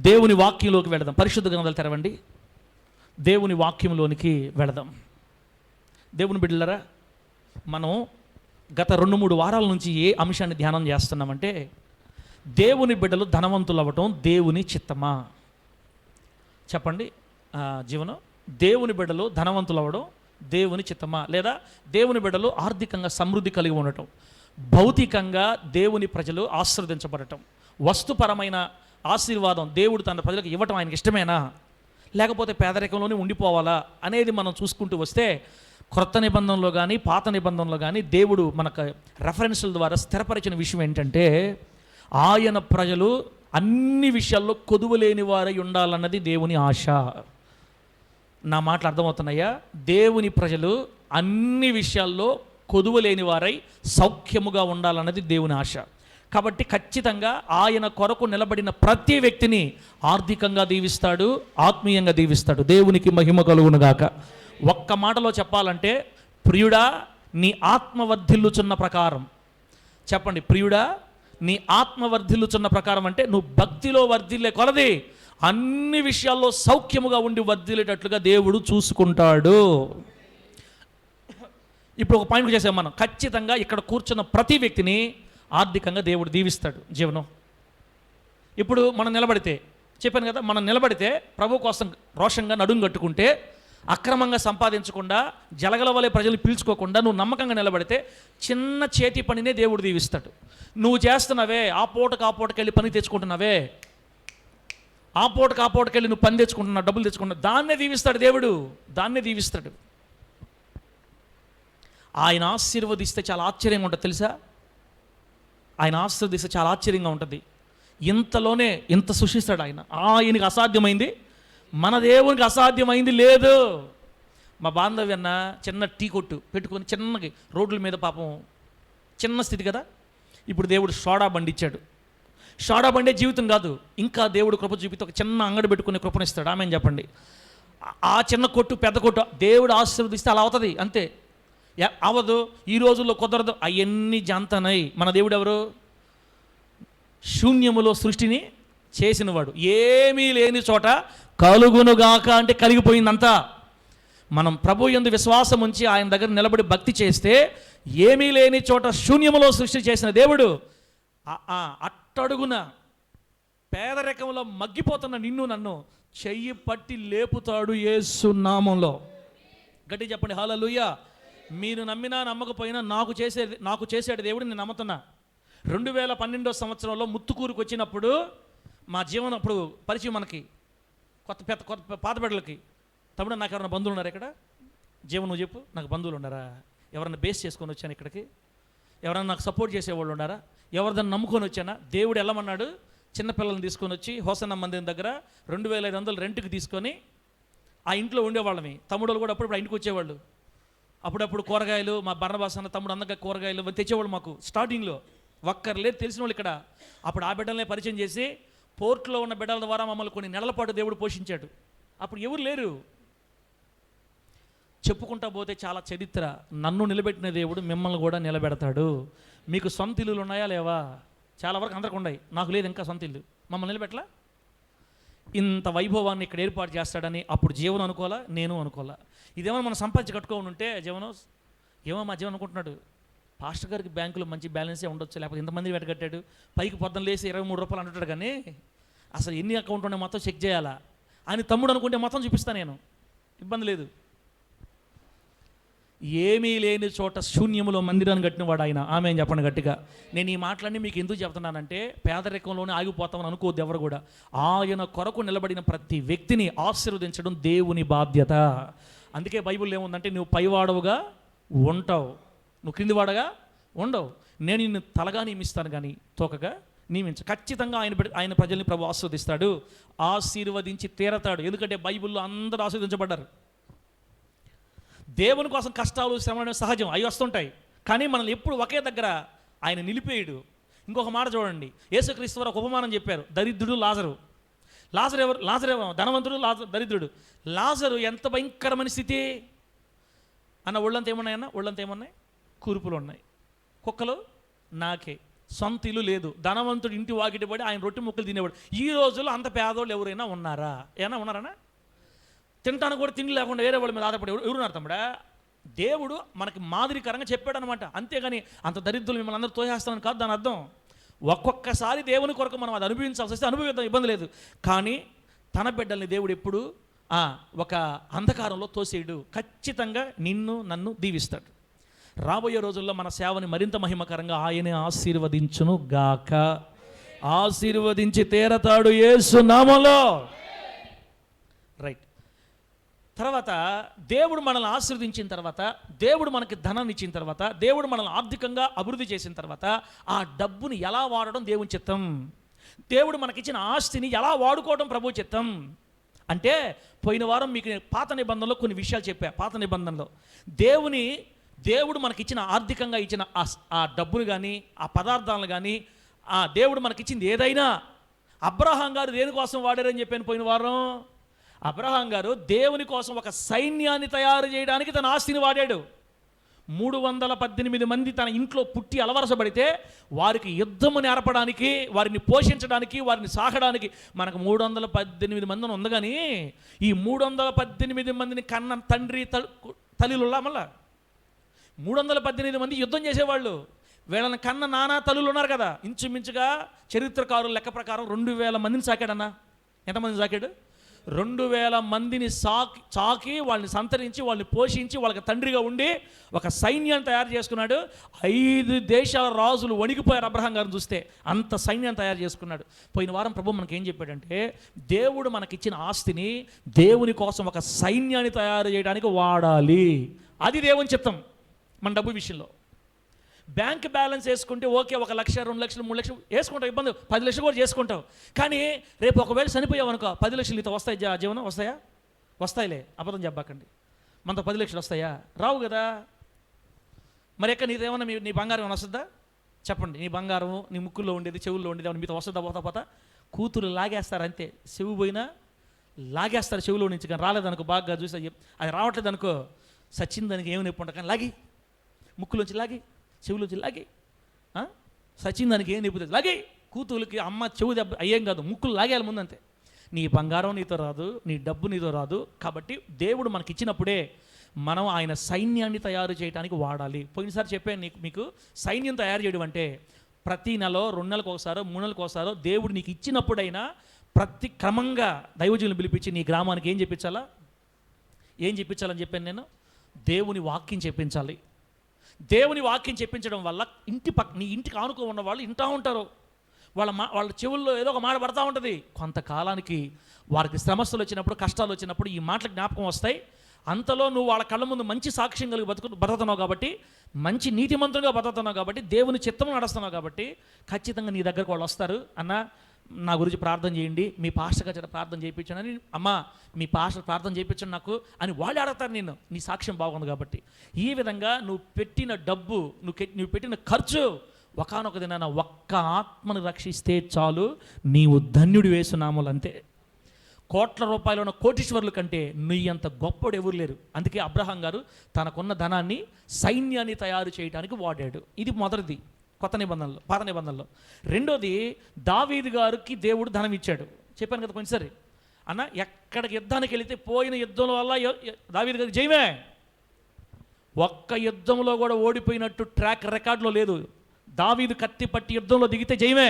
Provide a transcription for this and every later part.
దేవుని వాక్యంలోకి వెళదాం. పరిశుద్ధ గ్రంథాలు తెరవండి, దేవుని వాక్యంలోనికి వెళదాం. దేవుని బిడ్డలారా, మనం గత 2-3 వారాల నుంచి ఏ అంశాన్ని ధ్యానం చేస్తున్నామంటే, దేవుని బిడ్డలు ధనవంతులు అవ్వటం దేవుని చిత్తమా? చెప్పండి జీవనం. దేవుని బిడ్డలు ధనవంతులు అవ్వడం దేవుని చిత్తమా? లేదా దేవుని బిడ్డలు ఆర్థికంగా సమృద్ధి కలిగి ఉండటం, భౌతికంగా దేవుని ప్రజలు ఆశీర్వదించబడటం, వస్తుపరమైన ఆశీర్వాదం దేవుడు తన ప్రజలకు ఇవ్వటం ఆయనకి ఇష్టమేనా, లేకపోతే పేదరికంలోనే ఉండిపోవాలా అనేది మనం చూసుకుంటూ వస్తే, క్రొత్త నిబంధనలో కానీ పాత నిబంధనలో కానీ దేవుడు మనకు రెఫరెన్సుల ద్వారా స్థిరపరిచిన విషయం ఏంటంటే, ఆయన ప్రజలు అన్ని విషయాల్లో కొదువలేని వారై ఉండాలన్నది దేవుని ఆశ. నా మాటలు అర్థమవుతున్నాయా? దేవుని ప్రజలు అన్ని విషయాల్లో కొదువలేని వారై సౌఖ్యముగా ఉండాలన్నది దేవుని ఆశ. కాబట్టి ఖచ్చితంగా ఆయన కొరకు నిలబడిన ప్రతి వ్యక్తిని ఆర్థికంగా దీవిస్తాడు, ఆత్మీయంగా దీవిస్తాడు. దేవునికి మహిమ కలుగునుగాక. ఒక్క మాటలో చెప్పాలంటే, ప్రియుడా నీ ఆత్మ వర్ధిల్లుచున్న ప్రకారం, చెప్పండి, ప్రియుడా నీ ఆత్మ వర్ధిల్లుచున్న ప్రకారం అంటే నువ్వు భక్తిలో వర్ధిల్లే కొలది అన్ని విషయాల్లో సౌఖ్యముగా ఉండి వర్ధిల్లేటట్లుగా దేవుడు చూసుకుంటాడు. ఇప్పుడు ఒక పాయింట్ చేసాం మనం, ఖచ్చితంగా ఇక్కడ కూర్చున్న ప్రతి వ్యక్తిని ఆర్థికంగా దేవుడు దీవిస్తాడు. జీవనం ఇప్పుడు మనం నిలబడితే, చెప్పాను కదా, మనం నిలబడితే ప్రభు కోసం రోషంగా నడుం కట్టుకుంటే, అక్రమంగా సంపాదించకుండా, జలగల వలె ప్రజలు పీల్చుకోకుండా నువ్వు నమ్మకంగా నిలబడితే చిన్న చేతి పనినే దేవుడు దీవిస్తాడు. నువ్వు చేస్తున్నావే, ఆ పూటకెళ్ళి పని తెచ్చుకుంటున్నావే, ఆ పూటకెళ్ళి నువ్వు పని తెచ్చుకుంటున్నావు, డబ్బులు తెచ్చుకుంటున్నావు, దాన్నే దీవిస్తాడు దేవుడు, దాన్నే దీవిస్తాడు. ఆయన ఆశీర్వదిస్తే చాలా ఆశ్చర్యంగా ఉంటుంది తెలుసా? ఆయన ఆశీర్వదిస్తే చాలా ఆశ్చర్యంగా ఉంటుంది. ఇంతలోనే ఇంత సృష్టిస్తాడు ఆయన. ఆయనకి అసాధ్యమైంది మన దేవునికి అసాధ్యమైంది లేదు. మా బాంధవ్యన్న చిన్న టీ కొట్టు పెట్టుకొని చిన్నకి రోడ్ల మీద పాపం చిన్న స్థితి కదా, ఇప్పుడు దేవుడు సోడా బండి ఇచ్చాడు. సోడా బండే జీవితం కాదు, ఇంకా దేవుడు కృప చూపితే ఒక చిన్న అంగడి పెట్టుకునే కృపనిస్తాడు. ఆమె చెప్పండి, ఆ చిన్న కొట్టు పెద్ద కొట్టు దేవుడు ఆశీర్వదిస్తే అలా అవుతుంది అంతే. అవదు, ఈ రోజుల్లో కుదరదు, అవన్నీ జాంతనై. మన దేవుడు ఎవరు? శూన్యములో సృష్టిని చేసినవాడు. ఏమీ లేని చోట కలుగునుగాక అంటే కలిగిపోయిందంతా. మనం ప్రభు యందు విశ్వాసం ఉంచి ఆయన దగ్గర నిలబడి భక్తి చేస్తే, ఏమీ లేని చోట శూన్యములో సృష్టి చేసిన దేవుడు అట్టడుగున పేదరికంలో మగ్గిపోతున్న నిన్ను నన్ను చెయ్యి పట్టి లేపుతాడు యేసు నామంలో. గట్టి చెప్పండి హల్లెలూయా. మీరు నమ్మినా నమ్మకపోయినా నాకు చేసాడు దేవుడు, నేను నమ్ముతున్నా. 2012 సంవత్సరంలో ముత్తుకూరుకు వచ్చినప్పుడు మా జీవనం అప్పుడు పరిచయం మనకి కొత్త పాత బిడ్డలకి. తమ్ముడు, నాకు ఎవరైనా బంధువులు ఉన్నారా ఇక్కడ? జీవన్ నువ్వు చెప్పు, నాకు బంధువులు ఉన్నారా? ఎవరన్నా బేస్ చేసుకొని వచ్చాను ఇక్కడికి? ఎవరన్నా నాకు సపోర్ట్ చేసేవాళ్ళు ఉన్నారా? ఎవరిదాన్ని నమ్ముకొని వచ్చానా? దేవుడు వెళ్ళమన్నాడు, చిన్నపిల్లల్ని తీసుకొని వచ్చి హోసన్న మందిరం దగ్గర 2500 రెంట్కి తీసుకొని ఆ ఇంట్లో ఉండేవాళ్ళమి. తమ్ముడు కూడా అప్పుడప్పుడు ఇంటికి వచ్చేవాళ్ళు. అప్పుడప్పుడు కూరగాయలు, మా బర్నబాస్ అన్న తమ్ముడు అందగా కూరగాయలు తెచ్చేవాళ్ళు మాకు. స్టార్టింగ్లో ఒక్కర్లేదు తెలిసిన వాళ్ళు ఇక్కడ. అప్పుడు ఆ బిడ్డలనే పరిచయం చేసి పోర్ట్లో ఉన్న బిడ్డల ద్వారా మమ్మల్ని కొన్ని నెలల పాటు దేవుడు పోషించాడు. అప్పుడు ఎవరు లేరు. చెప్పుకుంటా పోతే చాలా చరిత్ర. నన్ను నిలబెట్టిన దేవుడు మిమ్మల్ని కూడా నిలబెడతాడు. మీకు సొంత ఇల్లులు ఉన్నాయా లేవా? చాలా వరకు అందరికి ఉన్నాయి, నాకు లేదు ఇంకా సొంత ఇల్లు. మమ్మల్ని నిలబెట్టలా? ఇంత వైభవాన్ని ఇక్కడ ఏర్పాటు చేస్తాడని అప్పుడు జీవనం అనుకోవాలా, నేను అనుకోవాలా. ఇదేమో మనం సంపాదించి కట్టుకోని ఉంటే జీవనం ఏమో మా జీవనం అనుకుంటున్నాడు, పాస్టర్ గారికి బ్యాంకులో మంచి బ్యాలెన్సే ఉండొచ్చు, లేకపోతే ఇంతమంది వెనకట్టాడు, పైకి పొద్దున లేసి 23 రూపాయలు అంటుంటాడు, కానీ అసలు ఎన్ని అకౌంట్ ఉన్నాయి మొత్తం చెక్ చేయాలా అని తమ్ముడు అనుకుంటే మొత్తం చూపిస్తాను నేను, ఇబ్బంది లేదు. ఏమీ లేని చోట శూన్యములో మందిరాన్ని కట్టినవాడు ఆయన. ఆమె చెప్పండి గట్టిగా. నేను ఈ మాటలన్నీ మీకు ఎందుకు చెప్తున్నానంటే, పేదరికంలోనే ఆగిపోతామని అనుకోవద్దు ఎవరు కూడా. ఆయన కొరకు నిలబడిన ప్రతి వ్యక్తిని ఆశీర్వదించడం దేవుని బాధ్యత. అందుకే బైబిల్లో ఏముందంటే, నువ్వు పైవాడవుగా ఉంటావు, నువ్వు క్రిందివాడగా ఉండవు. నేను నిన్ను తలగా నియమిస్తాను కానీ తోకగా నియమించ. ఖచ్చితంగా ఆయన ప్రజల్ని ప్రభు ఆశీర్వదిస్తాడు, ఆశీర్వదించి తీరతాడు. ఎందుకంటే బైబిల్లో అందరూ ఆశీర్వదించబడ్డారు. దేవుని కోసం కష్టాలు శ్రమలు సహజం, అవి వస్తుంటాయి, కానీ మనల్ని ఎప్పుడు ఒకే దగ్గర ఆయన నిలిపేయడు. ఇంకొక మాట చూడండి, యేసుక్రీస్తు వారు ఒక ఉపమానం చెప్పారు. దరిద్రుడు లాజరు. లాజరు ఎవరు? ధనవంతుడు, దరిద్రుడు. లాజరు ఎంత భయంకరమైన స్థితి అన్న. ఒళ్ళంతా ఏమున్నాయన్న? ఒళ్ళంతా ఏమున్నాయి? కురుపులు ఉన్నాయి, కుక్కలు నాకే, సొంత ఇల్లు లేదు, ధనవంతుడు ఇంటి వాకిటి పడి ఆయన రొట్టె ముక్కలు తినేవాడు. ఈ రోజుల్లో అంత పేదోళ్ళు ఎవరైనా ఉన్నారా? ఏమైనా ఉన్నారనా? తింటాను కూడా తిండి లేకుండా వేరే వాళ్ళ మీద ఆధారపడి ఎవరున్నారు తమ్ముడా? దేవుడు మనకి మాదిరికరంగా చెప్పాడు అనమాట. అంతేగాని అంత దరిద్రులు మిమ్మల్ని అందరూ తోసేస్తానని కాదు దాని అర్థం. ఒక్కొక్కసారి దేవుని కొరకు మనం అది అనుభవించాల్సి వస్తే అనుభవిద్దాం, ఇబ్బంది లేదు. కానీ తన బిడ్డల్ని దేవుడు ఎప్పుడు ఒక అంధకారంలో తోసేయడు. ఖచ్చితంగా నిన్ను నన్ను దీవిస్తాడు. రాబోయే రోజుల్లో మన సేవని మరింత మహిమకరంగా ఆయనే ఆశీర్వదించును గాక. ఆశీర్వదించి తీరతాడు యేసు నామములో. రైట్. తర్వాత దేవుడు మనల్ని ఆశీర్వదించిన తర్వాత, దేవుడు మనకి ధనాన్ని ఇచ్చిన తర్వాత, దేవుడు మనల్ని ఆర్థికంగా అభివృద్ధి చేసిన తర్వాత ఆ డబ్బుని ఎలా వాడడం దేవుని చిత్తం. దేవుడు మనకిచ్చిన ఆస్తిని ఎలా వాడుకోవడం ప్రభు చిత్తం. అంటే పోయిన వారం మీకు పాత నిబంధనలో కొన్ని విషయాలు చెప్పా. పాత నిబంధనలో దేవుడు మనకిచ్చిన ఆర్థికంగా ఇచ్చిన ఆ డబ్బును కానీ ఆ పదార్థాలను కానీ దేవుడు మనకిచ్చింది ఏదైనా అబ్రహాం గారు దేనికోసం వాడారని చెప్పాను పోయిన వారం. అబ్రహాం గారు దేవుని కోసం ఒక సైన్యాన్ని తయారు చేయడానికి తన ఆస్తిని వాడాడు. 318 మంది తన ఇంట్లో పుట్టి అలవరసబడితే వారికి యుద్ధము నేర్పడానికి, వారిని పోషించడానికి, వారిని సాగడానికి మనకు 318 మందిని ఉంది. కానీ ఈ 318 మందిని కన్న తండ్రి తల్లులులా మళ్ళా 318 మంది యుద్ధం చేసేవాళ్ళు. వీళ్ళని కన్న నానా తల్లులు ఉన్నారు కదా. ఇంచుమించుగా చరిత్రకారుల లెక్క ప్రకారం 2000 మందిని సాకాడన్నా. ఎంతమందిని సాకాడు? 2000 మందిని చాకి వాళ్ళని సంతరించి వాళ్ళని పోషించి వాళ్ళకి తండ్రిగా ఉండి ఒక సైన్యాన్ని తయారు చేసుకున్నాడు. 5 దేశాల రాజులు వణికిపోయారు అబ్రహాం గారిని చూస్తే. అంత సైన్యాన్ని తయారు చేసుకున్నాడు. పోయిన వారం ప్రభు మనకి ఏం చెప్పాడంటే, దేవుడు మనకిచ్చిన ఆస్తిని దేవుని కోసం ఒక సైన్యాన్ని తయారు చేయడానికి వాడాలి. అది దేవుని చిత్తం. మన డబ్బు విషయంలో బ్యాంక్ బ్యాలెన్స్ వేసుకుంటే ఓకే, 1 లక్ష 2 లక్షలు 3 లక్షలు వేసుకుంటావు, ఇబ్బంది. 10 లక్షలు కూడా చేసుకుంటావు. కానీ రేపు ఒకవేళ చనిపోయావు అనుకో, 10 లక్షలు నీతో వస్తాయి జీవనం? వస్తాయా? వస్తాయిలే, అబద్ధం చెప్పకండి. మనతో 10 లక్షలు వస్తాయా? రావు కదా. మరి ఎక్కడ నీదేమన్నా నీ బంగారం ఏమైనా వస్తుందా? చెప్పండి. నీ బంగారం నీ ముక్కుల్లో ఉండేది, చెవుల్లో ఉండేది ఏమన్నా మీతో వస్తుందా? పోతా కూతురు లాగేస్తారు అంతే. చెవు పోయినా లాగేస్తారు చెవులో నుంచి. కానీ రాలేదనుకో, బాగా చూసి అది రావట్లేదు అనుకో, సచ్చిందానికి ఏమి నొప్పి ఉంటుంది. కానీ లాగి ముక్కులోంచి లాగి చెవులోంచి లాగి సచ్చిందానికి ఏం నొప్పుతుంది లాగి. కూతురులకి అమ్మ చెవు దెబ్బ అయ్యేం కాదు, ముక్కులు లాగేయాలి ముందంతే. నీ బంగారం నీతో రాదు, నీ డబ్బు నీతో రాదు. కాబట్టి దేవుడు మనకి ఇచ్చినప్పుడే మనం ఆయన సైన్యాన్ని తయారు చేయడానికి వాడాలి. పోయినసారి చెప్పాను మీకు, సైన్యం తయారు చేయడం అంటే ప్రతి నెల 2 నెలలకు ఒకసారో 3 నెలలకు ఒకసారో దేవుడు నీకు ఇచ్చినప్పుడైనా ప్రతి క్రమంగా దైవజనులను పిలిపించి నీ గ్రామానికి ఏం చెప్పించాలని చెప్పాను నేను. దేవుని వాక్యం చెప్పించాలి. దేవుని వాక్యం చెప్పించడం వల్ల నీ ఇంటికి ఆనుకో ఉన్న వాళ్ళు వింటూ ఉంటారు. వాళ్ళ చెవుల్లో ఏదో ఒక మాట పడతా ఉంటుంది. కొంతకాలానికి వారికి సమస్యలు వచ్చినప్పుడు, కష్టాలు వచ్చినప్పుడు ఈ మాటలు జ్ఞాపకం వస్తాయి. అంతలో నువ్వు వాళ్ళ కళ్ళ ముందు మంచి సాక్ష్యం కలిగి బతుకుతున్నావు కాబట్టి, మంచి నీతిమంతులుగా బతుకుతున్నావు కాబట్టి, దేవుని చిత్తము నడుస్తున్నావు కాబట్టి ఖచ్చితంగా నీ దగ్గరకు వాళ్ళు వస్తారు. అన్న నా గురించి ప్రార్థన చేయండి, మీ పాస్టర్ గారు ప్రార్థన చేయించండి అని. అమ్మా మీ పాస్టర్ ప్రార్థన చేయించండి నాకు అని వాళ్ళు అడుగుతారు నిన్ను. నీ సాక్ష్యం బాగుంది కాబట్టి. ఈ విధంగా నువ్వు పెట్టిన డబ్బు, నువ్వు పెట్టిన ఖర్చు ఒకానొక దినాన ఒక్క ఆత్మను రక్షిస్తే చాలు, నీవు ధన్యుడు వేసునామలు అంతే. కోట్ల రూపాయలు ఉన్న కోటీశ్వరుల కంటే నీ అంత గొప్పడు ఎవరు లేరు. అందుకే అబ్రహాం గారు తనకున్న ధనాన్ని సైన్యాన్ని తయారు చేయడానికి వాడాడు. ఇది మొదటిది పాత నిబంధనలో. రెండోది, దావీదు గారికి దేవుడు ధనం ఇచ్చాడు. చెప్పాను కదా కొంచెంసరి అన్న, ఎక్కడికి యుద్ధానికి వెళితే పోయిన యుద్ధం వల్ల దావీదు గారికి జయమే. ఒక్క యుద్ధంలో కూడా ఓడిపోయినట్టు ట్రాక్ రికార్డులో లేదు. దావీదు కత్తి పట్టి యుద్ధంలో దిగితే జయమే.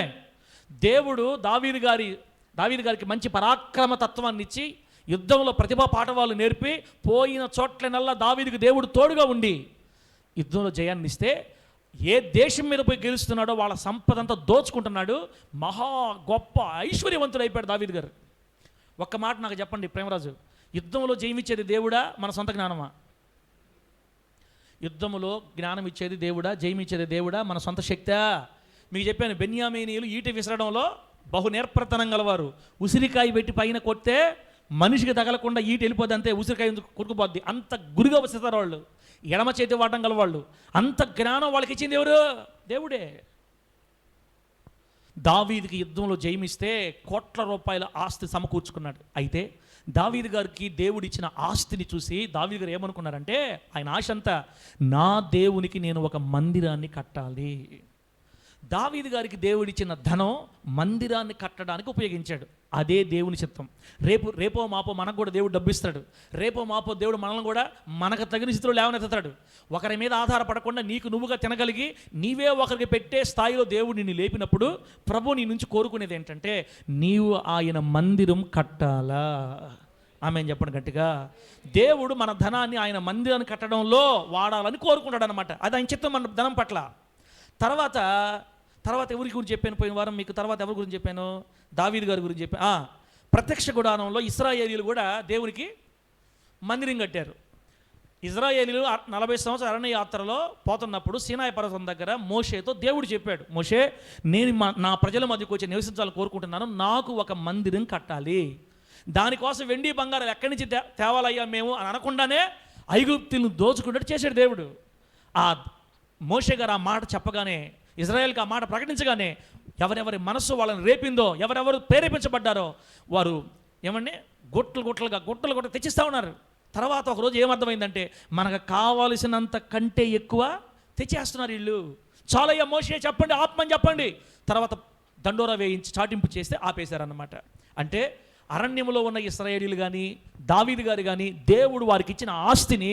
దేవుడు దావీదు గారికి మంచి పరాక్రమ తత్వాన్ని ఇచ్చి యుద్ధంలో ప్రతిభా పాఠవాలు నేర్పి పోయిన చోట్లనల్లా దావీదుకు దేవుడు తోడుగా ఉండి యుద్ధంలో జయాన్ని ఇస్తే, ఏ దేశం మీద పోయి గెలుస్తున్నాడో వాళ్ళ సంపద అంతా దోచుకుంటున్నాడు. మహా గొప్ప ఐశ్వర్యవంతుడు అయిపోయాడు దావీదు గారు. ఒక్క మాట నాకు చెప్పండి ప్రేమరాజు, యుద్ధంలో జయమిచ్చేది దేవుడా మన సొంత జ్ఞానమా? యుద్ధములో జ్ఞానం ఇచ్చేది దేవుడా, జయమిచ్చేది దేవుడా, మన సొంత శక్తా? మీకు చెప్పాను, బెన్యామీనీయులు ఈట విసరడంలో బహు నేర్పరతనం గలవారు. ఉసిరికాయ పెట్టి పైన కొడితే మనిషికి తగలకుండా ఈట వెళ్ళిపోద్ది అంతే, ఉసిరికాయ కొట్టుకుపోద్ది. అంత గురిగా వస్తారు వాళ్ళు. ఎడమ చేతి వాడడం గలవాళ్ళు. అంత జ్ఞానం వాళ్ళకి ఇచ్చింది ఎవరు? దేవుడే. దావీదుకి యుద్ధంలో జయమిస్తే కోట్ల రూపాయల ఆస్తి సమకూర్చుకున్నాడు. అయితే దావీదు గారికి దేవుడు ఇచ్చిన ఆస్తిని చూసి దావీదు గారు ఏమనుకున్నారంటే, ఆయన ఆశ అంతా నా దేవునికి నేను ఒక మందిరాన్ని కట్టాలి, దావీదు గారికి దేవుడిచ్చిన ధనం మందిరాన్ని కట్టడానికి ఉపయోగించాడు. అదే దేవుని చిత్తం. రేపో మాపో మనకు కూడా దేవుడు డబ్బిస్తాడు. రేపో మాపో దేవుడు మనల్ని కూడా మనకు తగిన స్థితిలో లేవనెత్తాడు. ఒకరి మీద ఆధారపడకుండా నీకు నువ్వుగా తినగలిగి నీవే ఒకరికి పెట్టే స్థాయిలో దేవుడు నిన్ను లేపినప్పుడు ప్రభు నీ నుంచి కోరుకునేది ఏంటంటే నీవు ఆయన మందిరం కట్టాలా. ఆమెను చెప్పండి గట్టిగా. దేవుడు మన ధనాన్ని ఆయన మందిరాన్ని కట్టడంలో వాడాలని కోరుకుంటాడు అనమాట. అది ఆయన చిత్తం మన ధనం పట్ల. తర్వాత ఎవరి గురించి చెప్పాను పోయిన వారం మీకు? తర్వాత ఎవరి గురించి చెప్పాను? దావీదు గారి గురించి చెప్పాను. ప్రత్యక్ష గుడారంలో ఇశ్రాయేలీలు కూడా దేవునికి మందిరం కట్టారు. ఇశ్రాయేలీలు 40 సంవత్సరాల అరణ్య యాత్రలో పోతున్నప్పుడు సీనాయి పర్వతం దగ్గర మోషేతో దేవుడు చెప్పాడు, మోషే నేను నా ప్రజల మధ్యకు వచ్చి నివసించాలని కోరుకుంటున్నాను, నాకు ఒక మందిరం కట్టాలి, దానికోసం వెండి బంగారం ఎక్కడి నుంచి తేవాలయ్యా మేము అని అనకుండానే ఐగుప్తులను దోచుకున్నట్టు చేశాడు దేవుడు. ఆ మోషే గారు ఆ మాట చెప్పగానే, ఇజ్రాయెల్కి ఆ మాట ప్రకటించగానే ఎవరెవరి మనస్సు వాళ్ళని రేపిందో, ఎవరెవరు ప్రేరేపించబడ్డారో వారు ఏమండి గుట్టలు తెచ్చిస్తూ ఉన్నారు. తర్వాత ఒకరోజు ఏమర్థమైందంటే మనకు కావలసినంత కంటే ఎక్కువ తెచ్చేస్తున్నారు వీళ్ళు. చాలయ్యా మోషే చెప్పండి, ఆత్మని చెప్పండి. తర్వాత దండోరా వేయించి చాటింపు చేస్తే ఆపేశారన్నమాట. అంటే అరణ్యంలో ఉన్న ఇశ్రాయేలీలు కానీ దావీదు గారు కానీ దేవుడు వారికి ఇచ్చిన ఆస్తిని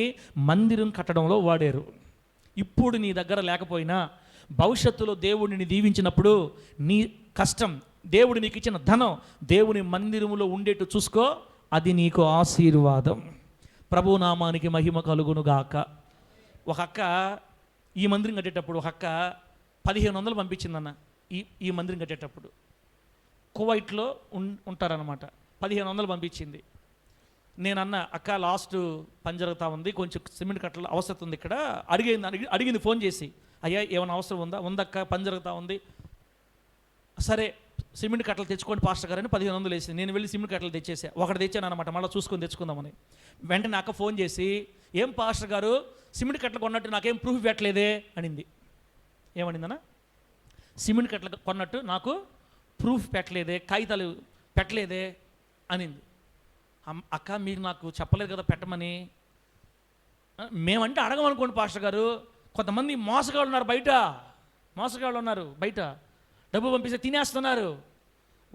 మందిరం కట్టడంలో వాడారు. ఇప్పుడు నీ దగ్గర లేకపోయినా భవిష్యత్తులో దేవుడిని దీవించినప్పుడు నీ కష్టం, దేవుడు నీకు ఇచ్చిన ధనం దేవుని మందిరములో ఉండేట్టు చూసుకో, అది నీకు ఆశీర్వాదం. ప్రభు నామానికి మహిమ కలుగునుగాక. ఒక అక్క ఈ మందిరం కట్టేటప్పుడు ఒక అక్క 1500 పంపించిందన్న. ఈ మందిరం కట్టేటప్పుడు కువైట్లో ఉంటారనమాట. 1500 పంపించింది. నేనన్న అక్క లాస్ట్ పని జరుగుతూ ఉంది, కొంచెం సిమెంట్ కట్టలు అవసరం ఉంది ఇక్కడ. అడిగింది ఫోన్ చేసి, అయ్యా ఏమైనా అవసరం ఉందక్క, పని జరుగుతూ ఉంది. సరే సిమెంట్ కట్టలు తెచ్చుకోండి పాస్టర్ గారు అని 1500 వేసింది. నేను వెళ్ళి సిమెంట్ కట్టలు తెచ్చేసా. ఒకటి తెచ్చాను అనమాట, మళ్ళీ చూసుకొని తెచ్చుకుందామని. వెంటనే అక్క ఫోన్ చేసి, ఏం పాస్టర్ గారు సిమెంట్ కట్టలు కొన్నట్టు నాకేం ప్రూఫ్ పెట్టలేదే అనింది. ఏమనిందన్నా? సిమెంట్ కట్టలు కొన్నట్టు నాకు ప్రూఫ్ పెట్టలేదే, కాగితాలు పెట్టలేదే అనింది. అక్క మీరు నాకు చెప్పలేదు కదా పెట్టమని. మేమంటే అడగమనుకోండి పాస్టర్ గారు, కొంతమంది మోసగాళ్ళు ఉన్నారు బయట డబ్బు పంపిస్తే తినేస్తున్నారు.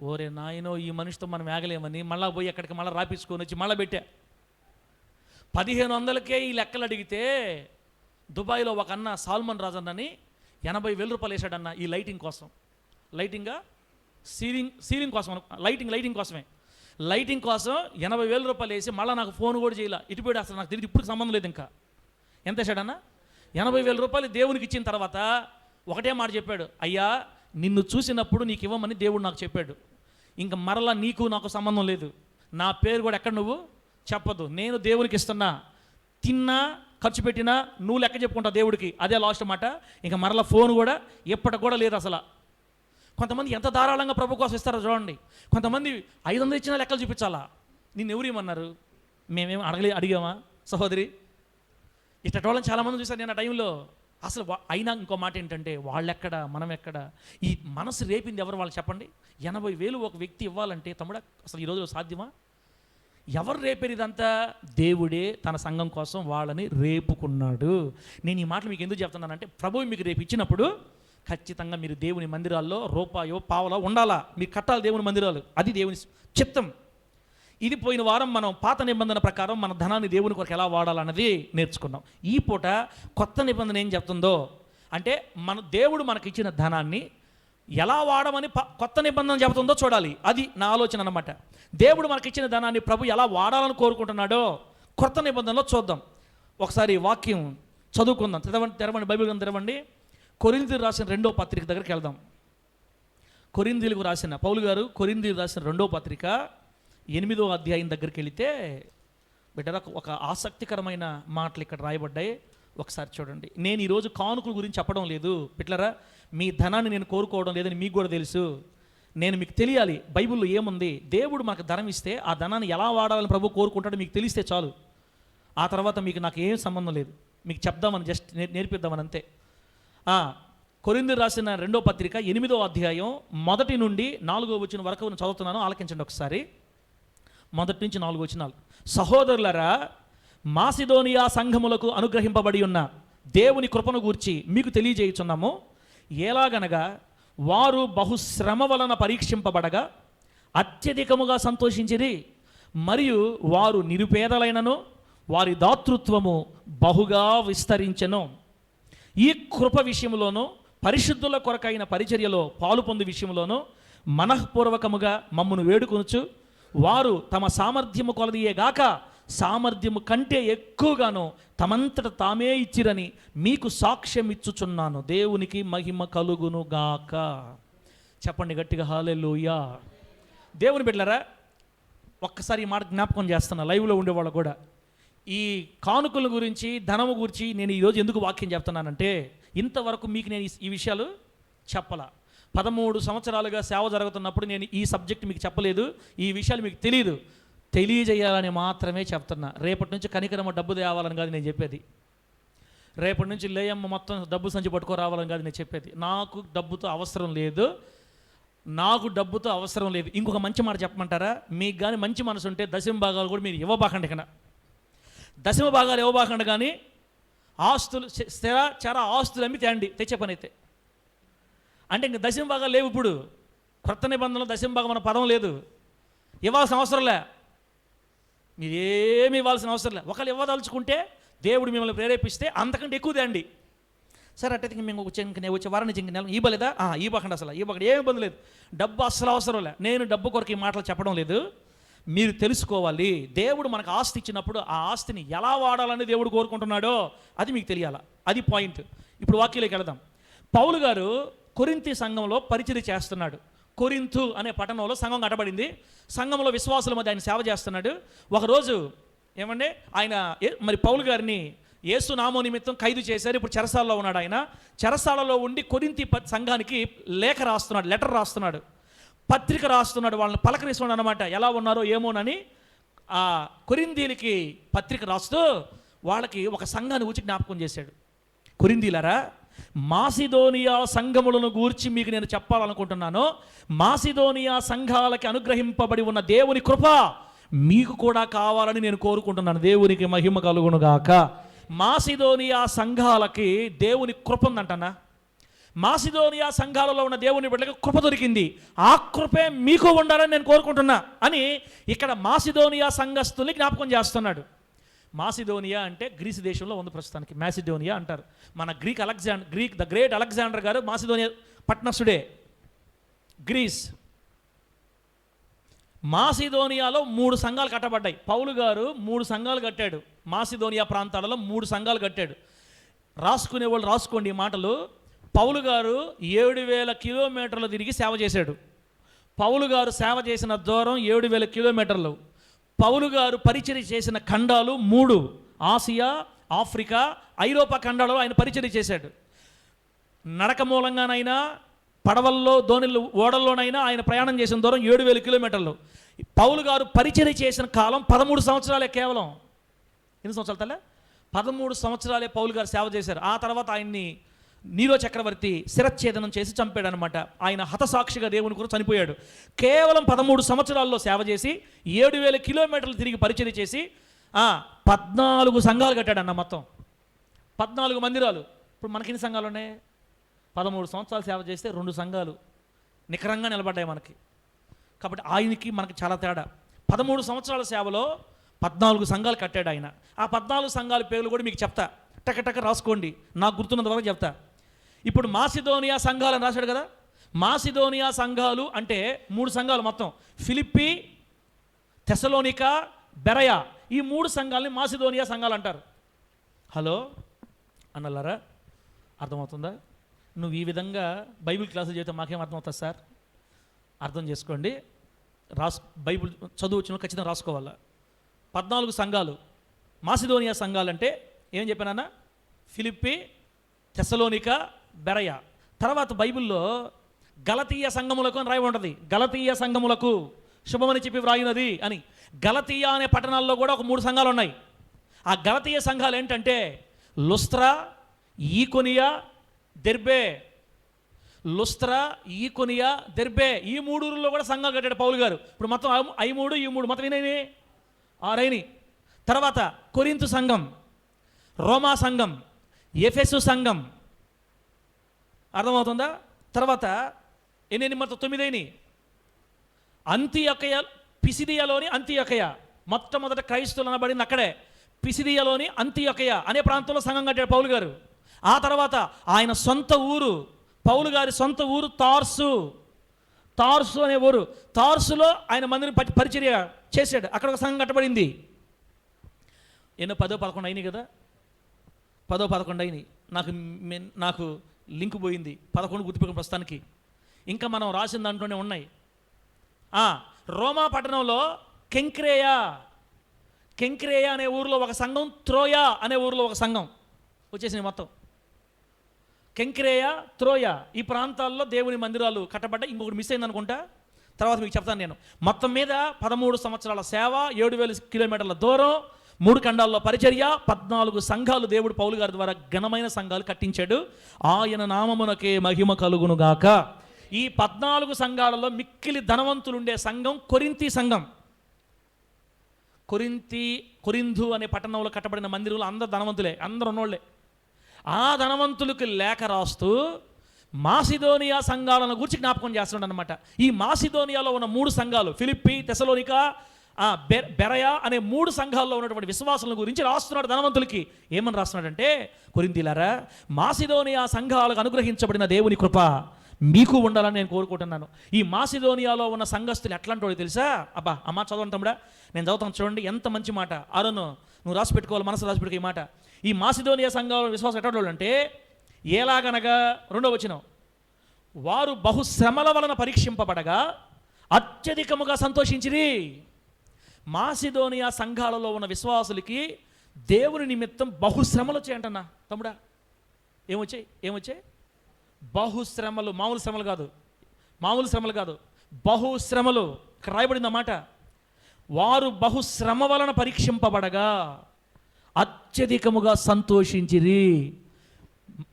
ఓరే నాయనో, ఈ మనిషితో మనం వేగలేమని మళ్ళీ పోయి ఎక్కడికి మళ్ళీ రాపించుకొని వచ్చి మళ్ళీ పెట్టా. 1500కే ఈ లెక్కలు అడిగితే దుబాయ్లో ఒక అన్న సాల్మన్ రాజు అన్నని 80,000 రూపాయలు వేసాడన్న ఈ లైటింగ్ కోసం. సీలింగ్ కోసం, లైటింగ్ కోసమే. లైటింగ్ కోసం 80,000 రూపాయలు వేసి మళ్ళీ నాకు ఫోన్ కూడా చేయాల. ఇటుపోయాడు, అసలు నాకు తిరిగి ఇప్పుడు సంబంధం లేదు. ఇంకా ఎంత వేసాడన్న? 80,000 రూపాయలు దేవునికి ఇచ్చిన తర్వాత ఒకటే మాట చెప్పాడు, అయ్యా నిన్ను చూసినప్పుడు నీకు ఇవ్వమని దేవుడు నాకు చెప్పాడు. ఇంకా మరలా నీకు నాకు సంబంధం లేదు, నా పేరు కూడా ఎక్కడ నువ్వు చెప్పదు, నేను దేవునికి ఇస్తున్నా, తిన్నా ఖర్చు పెట్టినా నువ్వు లెక్క చెప్పుకుంటావు దేవుడికి. అదే లాస్ట్ మాట. ఇంకా మరలా ఫోన్ కూడా ఎప్పటికి కూడా లేదు అసలు. కొంతమంది ఎంత ధారాళంగా ప్రభు కోసం ఇస్తారో చూడండి. కొంతమంది 500 ఇచ్చినా లెక్కలు చూపించాలా. నిన్ను ఎవరు ఏమన్నారు? మేమేం అడిగామా సహోదరి? ఇట్టటోళ్ళని చాలామంది చూశాను నేను ఆ టైంలో. అసలు అయినా ఇంకో మాట ఏంటంటే, వాళ్ళెక్కడ మనం ఎక్కడ? ఈ మనసు రేపింది ఎవరు వాళ్ళు చెప్పండి? 80,000 ఒక వ్యక్తి ఇవ్వాలంటే తమ్ముడా అసలు ఈ రోజులో సాధ్యమా? ఎవరు రేపారు ఇదంతా? దేవుడే తన సంఘం కోసం వాళ్ళని రేపుకున్నాడు. నేను ఈ మాటలు మీకు ఎందుకు చెప్తున్నానంటే, ప్రభువు మీకు రేపు ఇచ్చినప్పుడు ఖచ్చితంగా మీరు దేవుని మందిరాల్లో రూపాయో పావలో ఉండాలా, మీరు కట్టాలి దేవుని మందిరాలు. అది దేవుని చిత్తం. ఇది పోయిన వారం మనం పాత నిబంధన ప్రకారం మన ధనాన్ని దేవుని కొరకు ఎలా వాడాలన్నది నేర్చుకున్నాం. ఈ పూట కొత్త నిబంధన ఏం చెప్తుందో అంటే, దేవుడు మనకి ఇచ్చిన ధనాన్ని ఎలా వాడమని కొత్త నిబంధన చెబుతుందో చూడాలి. అది నా ఆలోచన అన్నమాట. దేవుడు మనకి ఇచ్చిన ధనాన్ని ప్రభు ఎలా వాడాలని కోరుకుంటున్నాడో కొత్త నిబంధనలో చూద్దాం. ఒకసారి వాక్యం చదువుకుందాం. తెరవండి, బైబిల్ గ్రంథం తెరవండి. కొరింథీయులకు రాసిన 2వ పత్రిక దగ్గరికి వెళ్దాం. కొరింథీయులకు రాసిన పౌలు గారు కొరింథీయులకు రాసిన 2వ పత్రిక 8వ అధ్యాయం దగ్గరికి వెళితే బిడ్డరా ఒక ఆసక్తికరమైన మాటలు ఇక్కడ రాయబడ్డాయి. ఒకసారి చూడండి. నేను ఈరోజు కానుకల గురించి చెప్పడం లేదు బిడ్డరా, మీ ధనాన్ని నేను కోరుకోవడం లేదని మీకు కూడా తెలుసు. నేను మీకు తెలియాలి బైబిల్లో ఏముంది. దేవుడు మనకు ధనం ఇస్తే ఆ ధనాన్ని ఎలా వాడాలని ప్రభు కోరుకుంటాడో మీకు తెలిస్తే చాలు. ఆ తర్వాత మీకు నాకు ఏం సంబంధం లేదు, మీకు చెప్దామని జస్ట్ నేర్పిద్దామని అంతే. కొరింథీయులకు రాసిన 2వ పత్రిక 8వ అధ్యాయం 1 నుండి 4వ వచనం వరకు నేను చదువుతున్నాను, ఆలకించండి ఒకసారి. 1 నుంచి 4 వచనాలు. సహోదరులారా, మాసిదోనియా సంఘములకు అనుగ్రహింపబడి ఉన్న దేవుని కృపను గూర్చి మీకు తెలియజేయుచున్నాము. ఎలాగనగా వారు బహుశ్రమ వలన పరీక్షింపబడగా అత్యధికముగా సంతోషించిరి, మరియు వారు నిరుపేదలైనను వారి దాతృత్వము బహుగా విస్తరించెను. ఈ కృప విషయంలోనూ పరిశుద్ధుల కొరకైన పరిచర్యలో పాలు పొందు విషయంలోనూ మనఃపూర్వకముగా మమ్మను వేడుకొనుచు వారు తమ సామర్థ్యము కొలదియేగాక సామర్థ్యము కంటే ఎక్కువగాను తమంతట తామే ఇచ్చిరని మీకు సాక్ష్యం ఇచ్చుచున్నాను. దేవునికి మహిమ కలుగును గాక. చెప్పండి గట్టిగా హల్లెలూయా. దేవుని బిడ్డలారా, ఒక్కసారి ఈ మాట జ్ఞాపకం చేస్తున్నా లైవ్లో ఉండేవాళ్ళు కూడా. ఈ కానుకల గురించి, ధనము గురించి నేను ఈరోజు ఎందుకు వాక్యం చెప్తున్నానంటే, ఇంతవరకు మీకు నేను ఈ విషయాలు చెప్పలా. 13 సంవత్సరాలుగా సేవ జరుగుతున్నప్పుడు నేను ఈ సబ్జెక్ట్ మీకు చెప్పలేదు, ఈ విషయాలు మీకు తెలియదు. తెలియజేయాలని మాత్రమే చెప్తున్నా. రేపటి నుంచి కనికరమ్మ డబ్బు తేవాలని కాదు నేను చెప్పేది. రేపటి నుంచి లేయమ్మ మొత్తం డబ్బు సంచి పట్టుకోరావాలని కాదు నేను చెప్పేది. నాకు డబ్బుతో అవసరం లేదు. ఇంకొక మంచి మాట చెప్పమంటారా? మీకు కానీ మంచి మనసు ఉంటే దశమ భాగాలు కూడా మీరు ఇవ్వబాకండి. కన్నా దశమ భాగాలు ఇవ్వబాకండి, కానీ ఆస్తులు స్థిర చర ఆస్తులు అమ్మి తెచ్చే పని అయితే. అంటే ఇంక దశమ భాగాలు లేవు. ఇప్పుడు క్రొత్త నిబంధనలో దశమ భాగం మన పదం లేదు. ఇవ్వాల్సిన అవసరంలే, మీరేమి ఇవ్వాల్సిన అవసరం లే. ఒకళ్ళు ఇవ్వదలుచుకుంటే దేవుడు మిమ్మల్ని ప్రేరేపిస్తే అంతకంటే ఎక్కువ తేండి. సరే అట్టయితే మేము వచ్చే వారం నుంచి ఇంక నెల ఇవ్వలేదా? ఇవ్వకండి, అసలు ఇవ్వకండి, ఏమి ఇబ్బంది లేదు. డబ్బు అస్సలు అవసరం లే. నేను డబ్బు కొరకు ఈ మాటలు చెప్పడం లేదు. మీరు తెలుసుకోవాలి, దేవుడు మనకు ఆస్తి ఇచ్చినప్పుడు ఆ ఆస్తిని ఎలా వాడాలని దేవుడు కోరుకుంటున్నాడో అది మీకు తెలియాలి. అది పాయింట్. ఇప్పుడు వాక్యంలోకి వెళదాం. పౌలు గారు కొరింథీ సంఘంలో పరిచర్య చేస్తున్నాడు. కొరింథు అనే పట్టణంలో సంఘం కట్టబడింది. సంఘంలో విశ్వాసుల మధ్య ఆయన సేవ చేస్తున్నాడు. ఒకరోజు ఏమంటే ఆయన మరి పౌలు గారిని యేసు నామం నిమిత్తం ఖైదు చేశారు. ఇప్పుడు చెరసాలలో ఉన్నాడు. ఆయన చెరసాలలో ఉండి కొరింథీ సంఘానికి లెటర్ రాస్తున్నాడు, పత్రిక రాస్తున్నాడు. వాళ్ళని పలకరిస్తున్నాడు అనమాట, ఎలా ఉన్నారో ఏమోనని. ఆ కొరింథీలకి పత్రిక రాస్తూ వాళ్ళకి ఒక సంఘాన్ని గురించి జ్ఞాపకం చేశాడు. కొరింథీలరా, మాసిదోనియా సంఘములను గూర్చి మీకు నేను చెప్పాలనుకుంటున్నాను. మాసిదోనియా సంఘాలకి అనుగ్రహింపబడి ఉన్న దేవుని కృప మీకు కూడా కావాలని నేను కోరుకుంటున్నాను. దేవునికి మహిమ కలుగునుగాక. మాసిదోనియా సంఘాలకి దేవుని కృప ఉందంటన్నా. మాసిదోనియా సంఘాలలో ఉన్న దేవుని బిడ్డలకు కృప దొరికింది. ఆ కృపే మీకు ఉండాలని నేను కోరుకుంటున్నా అని ఇక్కడ మాసిదోనియా సంఘస్థుల్ని జ్ఞాపకం చేస్తున్నాడు. మాసిదోనియా అంటే గ్రీసు దేశంలో ఉంది ప్రస్తుతానికి. మాసిడోనియా అంటారు. మన ద గ్రేట్ అలెగ్జాండర్ గారు మాసిదోనియా పట్టణస్థుడే. గ్రీస్ మాసిదోనియాలో 3 సంఘాలు కట్టబడ్డాయి. పౌలు గారు 3 సంఘాలు కట్టాడు. మాసిదోనియా ప్రాంతాలలో 3 సంఘాలు కట్టాడు. రాసుకునే వాళ్ళు రాసుకోండి ఈ మాటలు. పౌలు గారు 7000 కిలోమీటర్లు తిరిగి సేవ చేశాడు. పౌలు గారు సేవ చేసిన దూరం 7000 కిలోమీటర్లు. పౌలు గారు పరిచర్య చేసిన ఖండాలు 3: ఆసియా, ఆఫ్రికా, ఐరోపా ఖండాలలో ఆయన పరిచర్య చేశాడు. నడక మూలంగానైనా, పడవల్లో, ధోనిలో, ఓడల్లోనైనా ఆయన ప్రయాణం చేసిన దూరం 7000 కిలోమీటర్లు. పౌలు గారు పరిచర్య చేసిన కాలం 13 సంవత్సరాలే కేవలం. ఎన్ని సంవత్సరాలు తల్లే? 13 సంవత్సరాలే పౌలు గారు సేవ చేశారు. ఆ తర్వాత ఆయన్ని నీరో చక్రవర్తి శిరచ్ఛేదనం చేసి చంపాడు అనమాట. ఆయన హతసాక్షిగా దేవుని కూడా చనిపోయాడు. కేవలం 13 సంవత్సరాల్లో సేవ చేసి 7000 కిలోమీటర్లు తిరిగి పరిచర్య చేసి 14 సంఘాలు కట్టాడన్న. మొత్తం 14 మందిరాలు. ఇప్పుడు మనకెన్ని సంఘాలు ఉన్నాయి? 13 సంవత్సరాలు సేవ చేస్తే 2 సంఘాలు నికరంగా నిలబడ్డాయి మనకి. కాబట్టి ఆయనకి మనకి చాలా తేడా. 13 సంవత్సరాల సేవలో 14 సంఘాలు కట్టాడు ఆయన. ఆ 14 సంఘాల పేర్లు కూడా మీకు చెప్తా, టక రాసుకోండి, నాకు గుర్తున్నంత వరకు చెప్తా. ఇప్పుడు మాసిదోనియా సంఘాలని రాశాడు కదా. మాసిదోనియా సంఘాలు అంటే 3 సంఘాలు మొత్తం. ఫిలిప్పి, తెసలోనికా, బెరయా, ఈ 3 సంఘాలని మాసిదోనియా సంఘాలు అంటారు. హలో అన్నలారా, అర్థమవుతుందా? నువ్వు ఈ విధంగా బైబిల్ క్లాసులు చేస్తే మాకేం అర్థమవుతుంది సార్? అర్థం చేసుకోండి. బైబిల్ చదువు వచ్చిన ఖచ్చితంగా రాసుకోవాలా. 14 సంఘాలు మాసిదోనియా సంఘాలు అంటే ఏం చెప్పానన్నా? ఫిలిప్పి, తెసలోనికా, బెరయా. తర్వాత బైబిల్లో గలతీయ సంఘములకు అని రాయి ఉంటుంది. గలతీయ సంఘములకు శుభమని చెప్పి వ్రాయినది అని. గలతీయ అనే పట్టణాల్లో కూడా ఒక 3 సంఘాలు ఉన్నాయి. ఆ గలతీయ సంఘాలు ఏంటంటే లుస్త్రా, ఈకొనియా, దెర్బే. లుస్త్రా, ఈకొనియా, దెర్బే, ఈ 3 ఊళ్ళో కూడా సంఘాలు కట్టాడు పౌలు గారు. ఇప్పుడు మొత్తం ఈ 3 మొత్తం వినని 6 తర్వాత కొరింథు సంఘం, రోమా సంఘం, ఎఫెసు సంఘం. అర్థమవుతుందా? తర్వాత ఎన్ని మొత్తం 9 అంతియొకయ, పిసిదియలోని అంతియొకయ, మొట్టమొదట క్రైస్తవులు అనబడింది అక్కడే. పిసిదియలోని అంతియొకయ అనే ప్రాంతంలో సంఘం కట్టాడు పౌలు గారు. ఆ తర్వాత ఆయన సొంత ఊరు, పౌలు గారి సొంత ఊరు తార్సు అనే ఊరు. తార్సులో ఆయన మందిని పరిచర్య చేశాడు. అక్కడ ఒక సంఘం కట్టబడింది. ఎన్నో 10-11 అయినాయి కదా, 10-11 అయినాయి. నాకు లింక్ పోయింది, 11 గుర్తుపెట్టుకున్న ప్రస్తుతానికి. ఇంకా మనం రాసిన దాంట్లోనే ఉన్నాయి. రోమా పట్టణంలో కెంక్రేయ అనే ఊరిలో ఒక సంఘం, త్రోయా అనే ఊరిలో ఒక సంఘం వచ్చేసింది. మొత్తం కెంక్రేయ, త్రోయా ఈ ప్రాంతాల్లో దేవుని మందిరాలు కట్టబడ్డాయి. ఇంకొకటి మిస్ అయింది అనుకుంటా, తర్వాత మీకు చెప్తాను నేను. మొత్తం మీద 13 సంవత్సరాల సేవ, 7,000 కిలోమీటర్ల దూరం, 3 ఖండాల్లో పరిచర్య, 14 సంఘాలు దేవుడు పౌలు గారి ద్వారా ఘనమైన సంఘాలు కట్టించాడు. ఆయన నామమునకే మహిమ కలుగునుగాక. ఈ 14 సంఘాలలో మిక్కిలి ధనవంతులుండే సంఘం కొరింథీ సంఘం. కొరింథు అనే పట్టణంలో కట్టబడిన మందిరంలో అందరు ధనవంతులే, అందరు ఉన్నోళ్లే. ఆ ధనవంతులకు లేఖ రాస్తూ మాసిదోనియా సంఘాలను గురించి జ్ఞాపకం చేస్తున్నాడు అనమాట. ఈ మాసిదోనియాలో ఉన్న 3 సంఘాలు, ఫిలిప్పి, తెసలోనికా, బెరయా అనే 3 సంఘాల్లో ఉన్నటువంటి విశ్వాసాల గురించి రాస్తున్నాడు ధనవంతులకి. ఏమని రాస్తున్నాడంటే, కొరింథీలారా, మాసిదోనియా సంఘాలకు అనుగ్రహించబడిన దేవుని కృప మీకు ఉండాలని నేను కోరుకుంటున్నాను. ఈ మాసిదోనియాలో ఉన్న సంఘస్థులు ఎట్లాంటి వాడు తెలుసా? అబ్బా అమ్మ చదవండి తమ్ముడా, నేను చదువుతాను చూడండి, ఎంత మంచి మాట. అరుణ్ నువ్వు రాసి పెట్టుకోవాలి, మనసు రాసి పెట్టుకో ఈ మాట. ఈ మాసిదోనియా సంఘాల విశ్వాసం ఎట్లాంటి వాళ్ళు అంటే, ఎలాగనగా 2వ వచనం, వారు బహుశ్రమల వలన పరీక్షింపబడగా అత్యధికముగా సంతోషించిరి. మాసిదోనియా సంఘాలలో ఉన్న విశ్వాసులకి దేవుని నిమిత్తం బహుశ్రమలు వచ్చాయంటన్నా తమ్ముడా. ఏమొచ్చాయి? బహుశ్రమలు. మామూలు శ్రమలు కాదు, బహుశ్రమలు. ఇక్కడ రాయబడింది అన్నమాట. వారు బహుశ్రమ వలన పరీక్షింపబడగా అత్యధికముగా సంతోషించిరి.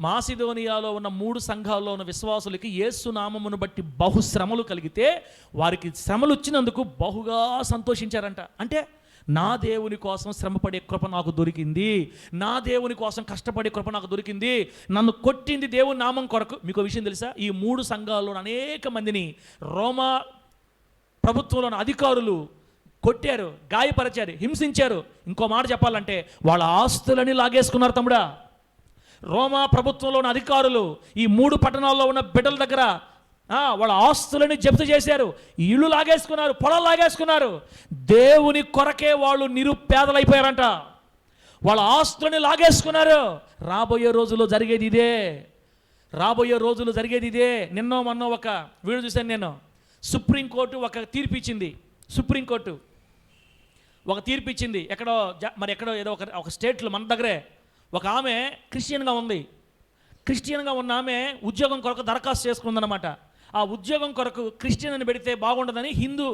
మాసిదోనియాలో ఉన్న 3 సంఘాల్లో ఉన్న విశ్వాసులకి యేసు నామమును బట్టి బహుశ్రమలు కలిగితే వారికి శ్రమలు వచ్చినందుకు బహుగా సంతోషించారంట. అంటే నా దేవుని కోసం శ్రమపడే కృప నాకు దొరికింది, నా దేవుని కోసం కష్టపడే కృప నాకు దొరికింది, నన్ను కొట్టింది దేవుని నామం కొరకు. మీకు విషయం తెలుసా? ఈ 3 సంఘాల్లో అనేక మందిని రోమా ప్రభుత్వంలోని అధికారులు కొట్టారు, గాయపరిచారు, హింసించారు. ఇంకో మాట చెప్పాలంటే వాళ్ళ ఆస్తులని లాగేసుకున్నారు తమ్ముడా. రోమా ప్రభుత్వంలోని అధికారులు ఈ 3 పట్టణాల్లో ఉన్న బిడ్డల దగ్గర వాళ్ళ ఆస్తులని జప్తు చేశారు, ఇళ్ళు లాగేసుకున్నారు, పొలాలు లాగేసుకున్నారు. దేవుని కొరకే వాళ్ళు నిరుపేదలైపోయారంట. వాళ్ళ ఆస్తులని లాగేసుకున్నారు. రాబోయే రోజుల్లో జరిగేది ఇదే. నిన్నో మొన్న ఒక వీడియో చూశాను నేను. సుప్రీంకోర్టు ఒక తీర్పు ఇచ్చింది. ఎక్కడో ఏదో ఒక స్టేట్లో మన దగ్గరే ఒక ఆమె క్రిస్టియన్గా ఉన్న ఆమె ఉద్యోగం కొరకు దరఖాస్తు చేసుకుందన్నమాట. ఆ ఉద్యోగం కొరకు క్రిస్టియన్ అని పెడితే బాగుండదని హిందూ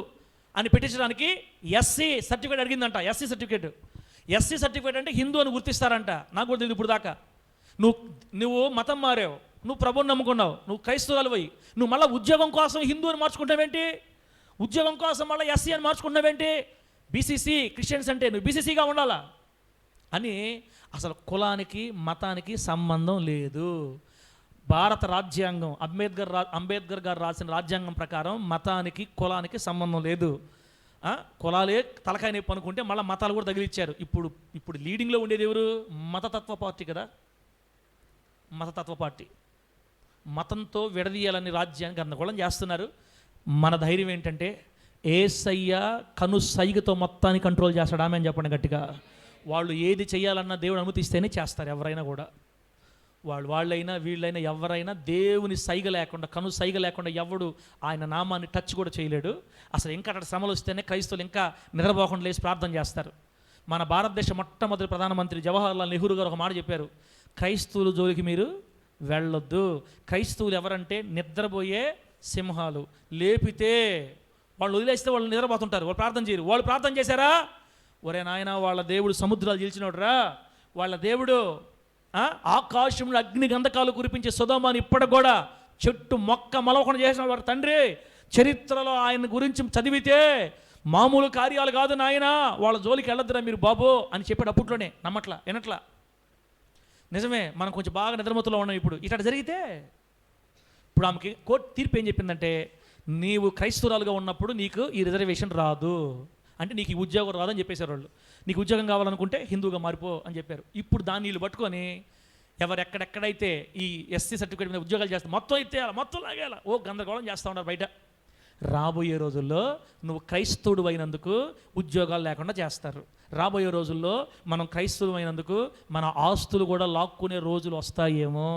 అని పెట్టించడానికి ఎస్సీ సర్టిఫికేట్ అడిగిందంట. ఎస్సీ సర్టిఫికేట్ అంటే హిందూ అని గుర్తిస్తారంట. నాకు కూడా తెలియదు ఇప్పుడు దాకా. నువ్వు మతం మారావు, నువ్వు ప్రభువుని నమ్ముకున్నావు, నువ్వు క్రైస్తవులు పోయి నువ్వు మళ్ళీ ఉద్యోగం కోసం హిందూ అని మార్చుకుంటావేంటి? ఉద్యోగం కోసం మళ్ళీ ఎస్సీ అని మార్చుకుంటావేంటి? బీసీసీ క్రిస్టియన్స్ అంటే నువ్వు బీసీసీగా ఉండాలా అని. అసలు కులానికి మతానికి సంబంధం లేదు. భారత రాజ్యాంగం అంబేద్కర్ గారు రాసిన రాజ్యాంగం ప్రకారం మతానికి కులానికి సంబంధం లేదు. కులాలే తలకాయ నొప్పి అనుకుంటే మళ్ళీ మతాలు కూడా తగిలిచ్చారు. ఇప్పుడు లీడింగ్లో ఉండేది ఎవరు? మతతత్వ పార్టీ కదా. మతతత్వ పార్టీ మతంతో విడదీయాలని రాజ్యాన్ని గందరగోళం చేస్తున్నారు. మన ధైర్యం ఏంటంటే యేసయ్య కనుసైగతో మొత్తాన్ని కంట్రోల్ చేస్తాడు. ఆమె అని చెప్పండి గట్టిగా. వాళ్ళు ఏది చేయాలన్నా దేవుడు అనుమతిస్తేనే చేస్తారు. ఎవరైనా కూడా వాళ్ళైనా వీళ్ళైనా ఎవరైనా దేవుని సైగ లేకుండా, కను సైగ లేకుండా ఎవడు ఆయన నామాన్ని టచ్ కూడా చేయలేడు. అసలు ఇంకా అక్కడ శ్రమలు వస్తేనే క్రైస్తవులు ఇంకా నిద్రపోకుండా లేచి ప్రార్థన చేస్తారు. మన భారతదేశ మొట్టమొదటి ప్రధానమంత్రి జవహర్లాల్ నెహ్రూ గారు ఒక మాట చెప్పారు, క్రైస్తవుల జోలికి మీరు వెళ్ళొద్దు. క్రైస్తవులు ఎవరంటే నిద్రపోయే సింహాలు. లేపితే వాళ్ళు వదిలేస్తే వాళ్ళు నిద్రపోతుంటారు, వాళ్ళు ప్రార్థన చేయరు. వాళ్ళు ప్రార్థన చేశారా? ఒరే నాయన, వాళ్ళ దేవుడు సముద్రాలు గెలిచినోడురా, వాళ్ళ దేవుడు ఆకాశంలో అగ్ని గంధకాలు కురిపించే సొదొమని ఇప్పటికి కూడా చెట్టు మొక్క మలవకుండా చేసిన వాడు తండ్రి. చరిత్రలో ఆయన గురించి చదివితే మామూలు కార్యాలు కాదు నాయన, వాళ్ళ జోలికి వెళ్ళొద్దురా మీరు బాబు అని చెప్పాడు. అప్పట్లోనే నమ్మట్లా, వినట్లా. నిజమే, మనం కొంచెం బాగా నిద్రమత్తులో ఉన్నాం. ఇప్పుడు ఇట్లా జరిగితే ఇప్పుడు ఆమెకి కోర్టు తీర్పు ఏం చెప్పిందంటే, నీవు క్రైస్తవురాలుగా ఉన్నప్పుడు నీకు ఈ రిజర్వేషన్ రాదు, అంటే నీకు ఈ ఉద్యోగం రాదని చెప్పేశారు వాళ్ళు. నీకు ఉద్యోగం కావాలనుకుంటే హిందూగా మారిపో అని చెప్పారు. ఇప్పుడు దాన్ని వీళ్ళు పట్టుకొని ఎక్కడెక్కడైతే ఈ ఎస్సీ సర్టిఫికేట్ మీద ఉద్యోగాలు చేస్తారు మొత్తం ఎత్తేయాలి, మొత్తం లాగేయాలి, గందరగోళం చేస్తూ ఉన్నారు బయట. రాబోయే రోజుల్లో నువ్వు క్రైస్తవుడు అయినందుకు ఉద్యోగాలు లేకుండా చేస్తారు. రాబోయే రోజుల్లో మనం క్రైస్తవులు అయినందుకు మన ఆస్తులు కూడా లాక్కునే రోజులు వస్తాయేమో,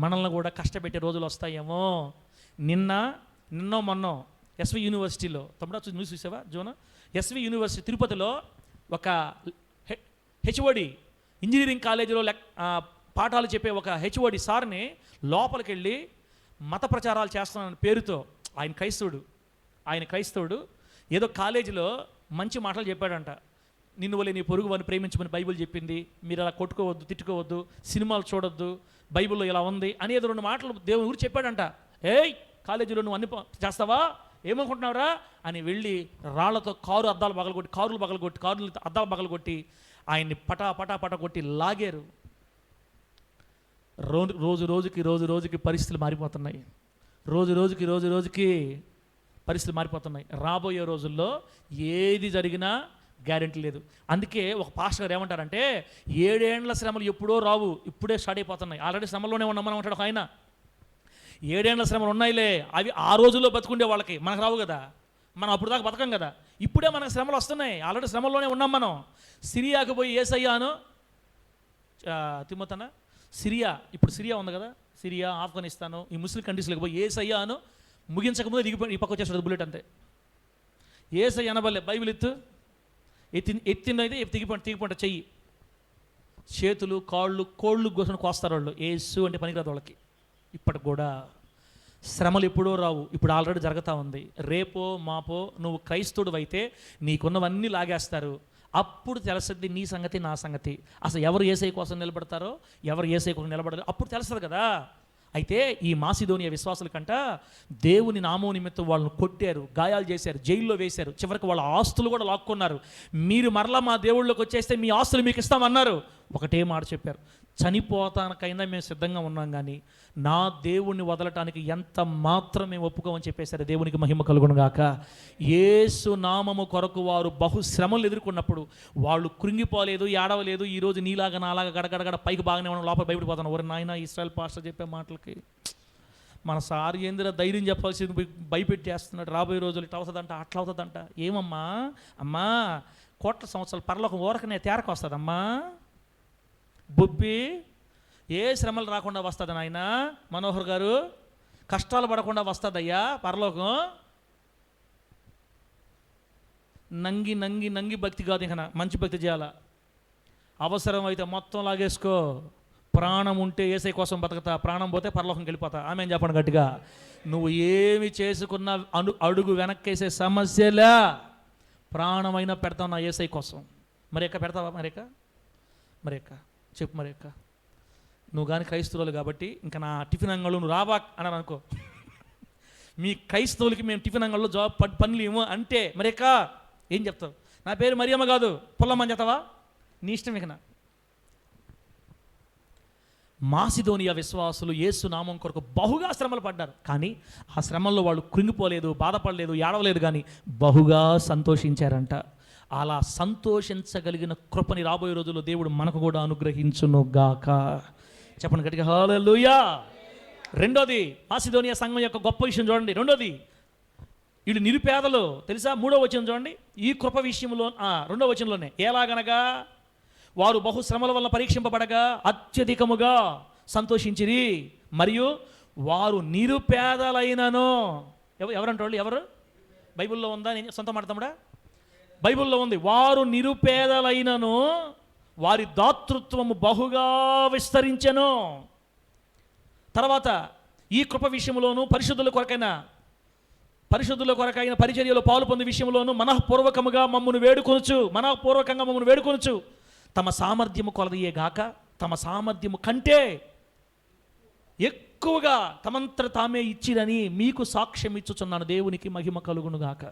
మనల్ని కూడా కష్టపెట్టే రోజులు వస్తాయేమో. నిన్నో మొన్నో ఎస్వి యూనివర్సిటీలో, తమ్ముడా న్యూస్ చూసావా జోన? ఎస్వి యూనివర్సిటీ తిరుపతిలో ఒక హెచ్ఓడి, ఇంజనీరింగ్ కాలేజీలో పాఠాలు చెప్పే ఒక హెచ్ఓడి సార్ని లోపలికి వెళ్ళి మత ప్రచారాలు చేస్తున్నానని పేరుతో, ఆయన క్రైస్తవుడు ఏదో కాలేజీలో మంచి మాటలు చెప్పాడంట. నిన్ను వలె నీ పొరుగు వారిని ప్రేమించమని బైబిల్ చెప్పింది, మీరు అలా కొట్టుకోవద్దు, తిట్టుకోవద్దు, సినిమాలు చూడొద్దు, బైబిల్లో ఇలా ఉంది అని ఏదో 2 మాటలు దేవుని గురించి చెప్పాడంట. కాలేజీలో నువ్వు అన్ని చేస్తావా, ఏమనుకుంటున్నావురా అని వెళ్ళి రాళ్లతో కారులు అద్దాలు పగలగొట్టి ఆయన్ని పటా కొట్టి లాగారు. రోజుకి పరిస్థితులు మారిపోతున్నాయి. రోజుకి పరిస్థితులు మారిపోతున్నాయి. రాబోయే రోజుల్లో ఏది జరిగినా గ్యారెంటీ లేదు. అందుకే ఒక పాస్టర్ గారు ఏమంటారంటే, 7 ఏండ్ల శ్రమలు ఎప్పుడో రావు, ఇప్పుడే స్టార్ట్ అయిపోతున్నాయి. ఆల్రెడీ శ్రమలోనే ఉన్నామని అంటాడు ఆయన. 7 ఏండ్ల శ్రమలు ఉన్నాయిలే, అవి ఆ రోజుల్లో బతుకుండే వాళ్ళకి, మనకు రావు కదా, మనం అప్పుడు దాకా బతకం కదా. ఇప్పుడే మనకు శ్రమలు వస్తున్నాయి, ఆల్రెడీ శ్రమల్లోనే ఉన్నాం మనం. సిరియాకు పోయి యేసయ్యాను తిమ్మతన ఇప్పుడు సిరియా ఉంది కదా, సిరియా, ఆఫ్ఘనిస్తాను, ఈ ముస్లిం కంట్రీస్లోకి పోయి యేసయ్యాను ముగించకముందే ఈ పక్క వచ్చేసాడు బుల్లెట్ అంతే. యేసయ్య అనబల్లే, బైబిల్ ఎత్తినైతే తెగిపోంట చెయ్యి, చేతులు, కాళ్ళు, కోళ్ళు కోస్తారు వాళ్ళు. యేసు అంటే పనికిరాదు వాళ్ళకి. ఇప్పటికి కూడా శ్రమలు ఎప్పుడో రావు, ఇప్పుడు ఆల్రెడీ జరుగుతూ ఉంది. రేపో మాపో నువ్వు క్రైస్తవుడు అయితే నీకున్నవన్నీ లాగేస్తారు. అప్పుడు తెలుస్తుంది నీ సంగతి, నా సంగతి. అసలు ఎవరు యేసయ్య కోసం నిలబడతారో, ఎవరు యేసయ్య కోసం నిలబడతారో అప్పుడు తెలుస్తుంది కదా. అయితే ఈ మాసిదోనియా విశ్వాసుల కంట దేవుని నామం నిమిత్తం వాళ్ళని కొట్టారు, గాయాలు చేశారు, జైల్లో వేశారు, చివరికి వాళ్ళ ఆస్తులు కూడా లాక్కున్నారు. మీరు మరలా మా దేవుళ్ళకి వచ్చేస్తే మీ ఆస్తులు మీకు ఇస్తామన్నారు. ఒకటే మాట చెప్పారు, చనిపోతానికైనా మేము సిద్ధంగా ఉన్నాం, కానీ నా దేవుణ్ణి వదలటానికి ఎంత మాత్రం మేము ఒప్పుకోమని చెప్పేశారు. దేవునికి మహిమ కలుగును గాక. యేసు నామము కొరకు వారు బహుశ్రమలు ఎదుర్కొన్నప్పుడు వాళ్ళు కృంగిపోలేదు, ఏడవలేదు. ఈరోజు నీలాగా నాలాగా గడగడగడ పైకి బాగానే ఉన్నాం, లోపల భయపడిపోతాను. ఎవరు నాయన ఇశ్రాయేల్ పాస్టర్ చెప్పే మాటలకి మన సార్ ఏందిరా ధైర్యం చెప్పాల్సింది భయపెట్టేస్తున్నాడు. రాబోయే రోజులు ఇట్లా అవుతుందంట, అట్లా అవుతుందంట. ఏమమ్మా అమ్మా, కోట్ల సంవత్సరాలు పరలోకం ఊరకనే తేరకు వస్తుందమ్మా. బొబ్బి ఏ శ్రమలు రాకుండా వస్తుంది నాయన మనోహర్ గారు, కష్టాలు పడకుండా వస్తుందయ్యా పరలోకం. నంగి భక్తి కాదు, ఇంకా మంచి భక్తి చేయాల. అవసరం అయితే మొత్తం లాగేసుకో. ప్రాణం ఉంటే యేసయ్య కోసం బతకతా, ప్రాణం పోతే పరలోకంకి వెళ్ళిపోతా. ఆమె చెప్పండి గట్టిగా. నువ్వు ఏమి చేసుకున్న అడుగు వెనక్కేసే సమస్యలే. ప్రాణమైనా పెడతావు నా యేసయ్య కోసం. మరేక పెడతావా? మరేక చెప్పు మరేక. నువ్వు కానీ క్రైస్తవులు కాబట్టి ఇంకా నా టిఫిన్ అంగళ్ళు నువ్వు రాబా అని అనుకో. మీ క్రైస్తవులకి మేము టిఫిన్ అంగళ్ళు జాబ్ పనులు ఏమో అంటే మరేక ఏం చెప్తావు? నా పేరు మరియమ్మ కాదు పుల్లమ్మని చెప్తావా? నీ ఇష్టం. ఇక మాసిదోనియా విశ్వాసులు యేసు నామం కొరకు బహుగా శ్రమలు పడ్డారు, కానీ ఆ శ్రమల్లో వాళ్ళు కృంగిపోలేదు, బాధపడలేదు, ఏడవలేదు, కానీ బహుగా సంతోషించారంట. అలా సంతోషించగలిగిన కృపని రాబోయే రోజుల్లో దేవుడు మనకు కూడా అనుగ్రహించునుగాక. చెప్పండి గట్టిగా హల్లెలూయా. రెండోది, మాసిదోనియా సంఘం యొక్క గొప్ప విషయం చూడండి. రెండోది, వీళ్ళు నిరుపేదలు తెలుసా? 3వ వచనం చూడండి. ఈ కృప విషయంలో 2వ వచనంలోనే, ఎలాగనగా వారు బహుశ్రమల వల్ల పరీక్షింపబడగా అత్యధికముగా సంతోషించిరి, మరియు వారు నిరుపేదలైనను. ఎవరంటే వాళ్ళు ఎవరు? బైబిల్లో ఉందా? నేను సొంత మాట్లాడతాముడా? బైబిల్లో ఉంది. వారు నిరుపేదలైనను వారి దాతృత్వము బహుగా విస్తరించెను. తర్వాత ఈ కృప విషయంలోను పరిశుద్ధుల కొరకైన పరిచర్యలో పాలు పొందే విషయంలోను మనఃపూర్వకంగా మమ్మల్ని వేడుకొనుచు తమ సామర్థ్యము కొలదయే గాక తమ సామర్థ్యము కంటే ఎక్కువగా తమంతట తామే ఇచ్చిరని మీకు సాక్ష్యం ఇచ్చుచున్నాను. దేవునికి మహిమ కలుగును గాక.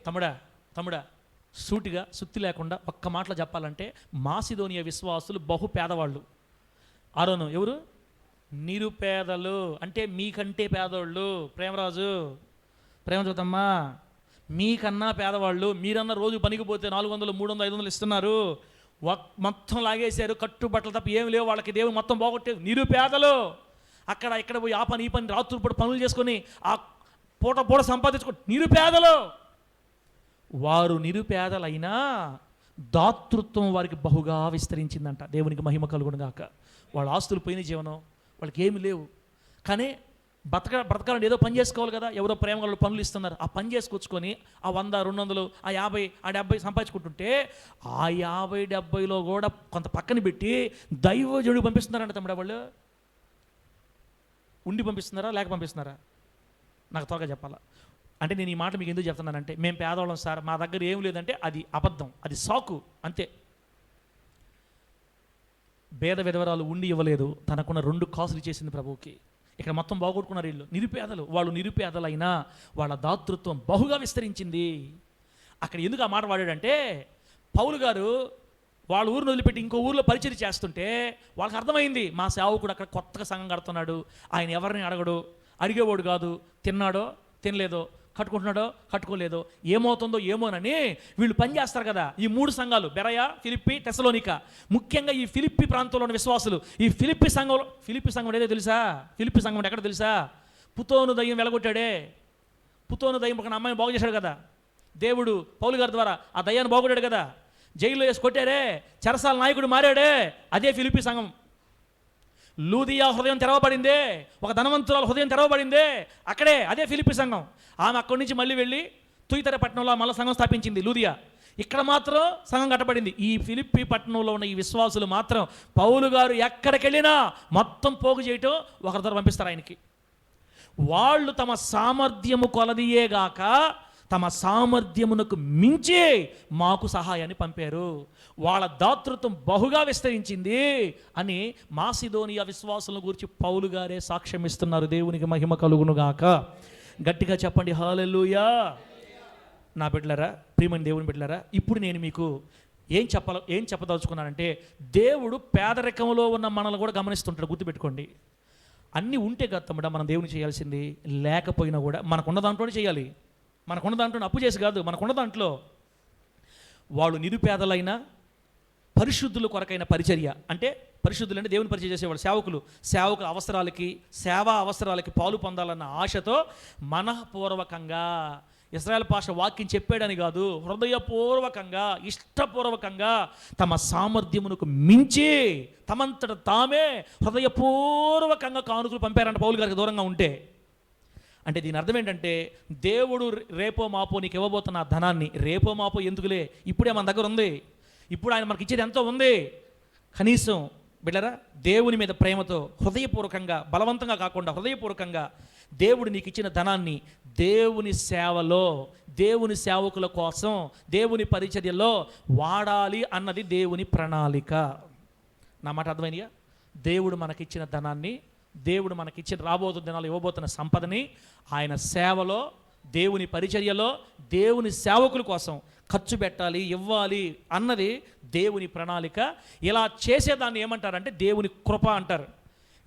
తమ్ముడా సూటిగా సుత్తి లేకుండా ఒక్క మాటలో చెప్పాలంటే మాసిదోనియా విశ్వాసులు బహు పేదవాళ్ళు. ఆరోను ఎవరు? నిరుపేదలు అంటే మీకంటే పేదోళ్ళు. ప్రేమరాజు చూద్దామా, మీకన్నా పేదవాళ్ళు. మీరన్నా రోజు పనికి పోతే 400, 300, 500 ఇస్తున్నారు. మొత్తం లాగేశారు, కట్టుబట్టలు తప్ప ఏమి లేవు వాళ్ళకి. దేవుడు మొత్తం బాగొట్టేది. నిరుపేదలు అక్కడ ఇక్కడ పోయి ఆ పని ఈ పని రాత్రులు పూట పనులు చేసుకొని ఆ పూట సంపాదించుకో. నిరుపేదలు వారు నిరుపేదలైనా దాతృత్వం వారికి బహుగా విస్తరించిందంట. దేవునికి మహిమ కలుగును గాక. వాళ్ళ ఆస్తులు పోయిన జీవనం, వాళ్ళకి ఏమి లేవు. కానీ బ్రతకాలంటే ఏదో పని చేసుకోవాలి కదా. ఎవరో ప్రేమ వాళ్ళు పనులు ఇస్తున్నారు, ఆ పని చేసుకొచ్చుకొని ఆ 100, 200, ఆ 50, ఆ 70 సంపాదించుకుంటుంటే ఆ 50, 70లో కూడా కొంత పక్కన పెట్టి దైవజనుడికి పంపిస్తున్నారంట. తమ్ముడు వాళ్ళు ఉండి పంపిస్తున్నారా లేక పంపిస్తున్నారా? నాకు త్వరగా చెప్పాలా. అంటే నేను ఈ మాట మీకు ఎందుకు చెప్తున్నానంటే, మేము పేదవాళ్ళం సార్, మా దగ్గర ఏం లేదంటే అది అబద్ధం, అది సాకు అంతే. పేద విధవరాలు ఉండి ఇవ్వలేదు, తనకున్న 2 కాసులు చేసింది ప్రభువుకి. ఇక్కడ మొత్తం బాగొట్టుకున్నారు వీళ్ళు. నిరుపేదలు, వాళ్ళు నిరుపేదలైనా వాళ్ళ దాతృత్వం బహుగా విస్తరించింది. అక్కడ ఎందుకు ఆ మాట వాడాడంటే, పౌలు గారు వాళ్ళ ఊరిని వదిలిపెట్టి ఇంకో ఊరిలో పరిచయం చేస్తుంటే వాళ్ళకి అర్థమైంది, మా సేవకుడు అక్కడ కొత్తగా సంఘం కడుతున్నాడు, ఆయన ఎవరిని అడగడు, అడిగేవాడు కాదు, తిన్నాడో తినలేదో, కట్టుకుంటున్నాడో కట్టుకోలేదో, ఏమవుతుందో ఏమోనని వీళ్ళు పనిచేస్తారు కదా. ఈ 3 సంఘాలు బెరయ, ఫిలిప్పి, తెస్సలోనిక, ముఖ్యంగా ఈ ఫిలిప్పి ప్రాంతంలోని విశ్వాసులు. ఈ ఫిలిప్పి సంఘం ఏదో తెలుసా? ఫిలిప్పి సంఘం ఎక్కడ తెలుసా? పుతోను దయ్యం వెలగొట్టాడే. పుతోను దయ్యం ఒక అమ్మాయిని బాగు చేశాడు కదా దేవుడు, పౌలు గారి ద్వారా. ఆ దయ్యాన్ని బాగుపడ్డాడు కదా, జైల్లో వేసి కొట్టాడే, చెరసాల నాయకుడు మారాడే, అదే ఫిలిప్పి సంఘం. లూదియా హృదయం తెరవబడిందే, ఒక ధనవంతురాల హృదయం తెరవబడిందే, అక్కడే, అదే ఫిలిప్పి సంఘం. ఆమె అక్కడి నుంచి మళ్ళీ వెళ్ళి తుయితర పట్టణంలో మళ్ళీ సంఘం స్థాపించింది లూదియా. ఇక్కడ మాత్రం సంఘం కట్టబడింది. ఈ ఫిలిప్పి పట్టణంలో ఉన్న ఈ విశ్వాసులు మాత్రం పౌలు గారు ఎక్కడికి వెళ్ళినా మొత్తం పోగు చేయటం ఒకరి ద్వారా పంపిస్తారు ఆయనకి. వాళ్ళు తమ సామర్థ్యము కొలదియేగాక తమ సామర్థ్యమునకు మించి మాకు సహాయాన్ని పంపారు. వాళ్ళ దాతృత్వం బహుగా విస్తరించింది అని మాసిదోనియా విశ్వాసుల గురించి పౌలు గారే సాక్ష్యం ఇస్తున్నారు. దేవునికి మహిమ కలుగునుగాక. గట్టిగా చెప్పండి హల్లెలూయా. నా బిడ్డలారా, ప్రియమైన దేవుని బిడ్డలారా, ఇప్పుడు నేను మీకు ఏం చెప్పదలుచుకున్నానంటే, దేవుడు పేదరికంలో ఉన్న మనల్ని కూడా గమనిస్తుంటాడు. గుర్తుపెట్టుకోండి. అన్నీ ఉంటే కదా తమ్ముడా మనం దేవుని చేయాల్సింది, లేకపోయినా కూడా మనకున్న దాంట్లోనే చేయాలి. మనకున్న దాంట్లో అప్పు చేసి కాదు, మనకున్న దాంట్లో. వాళ్ళు నిరుపేదలైన పరిశుద్ధుల కొరకైన పరిచర్య, అంటే పరిశుద్ధులు అంటే దేవుని పరిచయం చేసేవాళ్ళు, సేవకుల అవసరాలకి, సేవా అవసరాలకి పాలు పొందాలన్న ఆశతో మనఃపూర్వకంగా, ఇశ్రాయేల్ భాష వాక్యం చెప్పాడని కాదు, హృదయపూర్వకంగా, ఇష్టపూర్వకంగా, తమ సామర్థ్యమునకు మించి తమంతట తామే హృదయపూర్వకంగా కానుకలు పంపారంట పౌలు గారికి దూరంగా ఉంటే. అంటే దీని అర్థం ఏంటంటే, దేవుడు రేపో మాపో నీకు ఇవ్వబోతున్న ఆ ధనాన్ని, రేపో మాపో ఎందుకులే, ఇప్పుడే మన దగ్గర ఉంది, ఇప్పుడు ఆయన మనకి ఇచ్చేది ఎంతో ఉంది. కనీసం బిడ్డరా, దేవుని మీద ప్రేమతో హృదయపూర్వకంగా, బలవంతంగా కాకుండా హృదయపూర్వకంగా దేవుడు నీకు ఇచ్చిన ధనాన్ని దేవుని సేవలో, దేవుని సేవకుల కోసం, దేవుని పరిచర్యలో వాడాలి అన్నది దేవుని ప్రణాళిక. నా మాట అర్థమైనయా? దేవుడు మనకిచ్చిన ధనాన్ని, దేవుడు మనకిచ్చిన రాబోతున్న దినాలు ఇవ్వబోతున్న సంపదని ఆయన సేవలో, దేవుని పరిచర్యలో, దేవుని సేవకుల కోసం ఖర్చు పెట్టాలి, ఇవ్వాలి అన్నది దేవుని ప్రణాళిక. ఇలా చేసేదాన్ని ఏమంటారంటే దేవుని కృప అంటారు.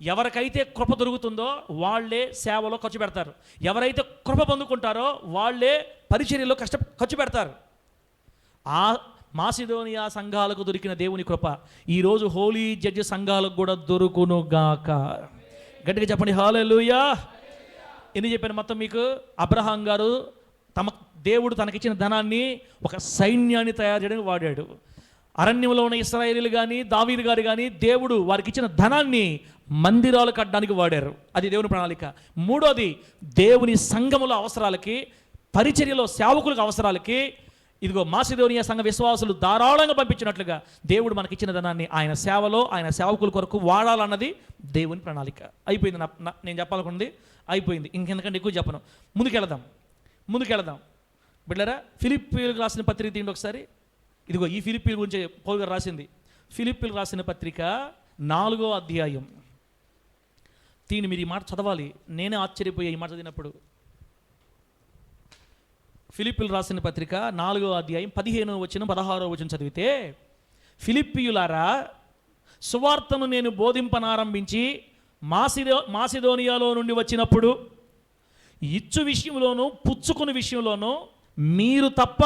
ఎవరికైతే కృప దొరుకుతుందో వాళ్ళే సేవలో ఖర్చు పెడతారు. ఎవరైతే కృప పొందుకుంటారో వాళ్ళే పరిచర్యలో ఖర్చు పెడతారు. ఆ మాసిదోనియా సంఘాలకు దొరికిన దేవుని కృప ఈరోజు హోలీ జడ్జి సంఘాలకు కూడా దొరుకునుగాక. గట్టిగా చెప్పండి హల్లెలూయా. ఎందుకు చెప్పాను మొత్తం మీకు? అబ్రహాం గారు దేవుడు తనకిచ్చిన ధనాన్ని ఒక సైన్యాన్ని తయారు చేయడానికి వాడాడు. అరణ్యంలో ఉన్న ఇశ్రాయేలీలు కానీ, దావీదు గారు కానీ, దేవుడు వారికి ఇచ్చిన ధనాన్ని మందిరాలు కట్టడానికి వాడారు. అది దేవుని ప్రణాళిక. మూడోది, దేవుని సంఘముల అవసరాలకి, పరిచర్యలో సేవకులకు అవసరాలకి, ఇదిగో మాసిదోనియా సంఘ విశ్వాసులు ధారాళంగా పంపించినట్లుగా దేవుడు మనకిచ్చిన ధనాన్ని ఆయన సేవలో, ఆయన సేవకుల కొరకు వాడాలన్నది దేవుని ప్రణాళిక. అయిపోయింది. నేను చెప్పాలనుకుంది అయిపోయింది. ఇంకెందుకంటే ఎక్కువ చెప్పను. ముందుకెళదాం బిడ్డరా. ఫిలిప్పీలకు రాసిన పత్రిక తీయండి ఒకసారి. ఇదిగో ఈ ఫిలిప్పీల గురించి పౌలు గారు రాసింది. ఫిలిప్పీలకు రాసిన పత్రిక 4వ అధ్యాయం తీని. మీరు ఈ మాట చదవాలి, నేనే ఆశ్చర్యపోయా ఈ మాట చదివినప్పుడు. ఫిలిప్పీలు రాసిన పత్రిక 4వ అధ్యాయం 15వ వచనం 16వ వచనం చదివితే, ఫిలిప్పీయులారా, సువార్తను నేను బోధింపనారంభించి మాసిదోనియాలో నుండి వచ్చినప్పుడు ఇచ్చు విషయంలోనూ పుచ్చుకుని విషయంలోనూ మీరు తప్ప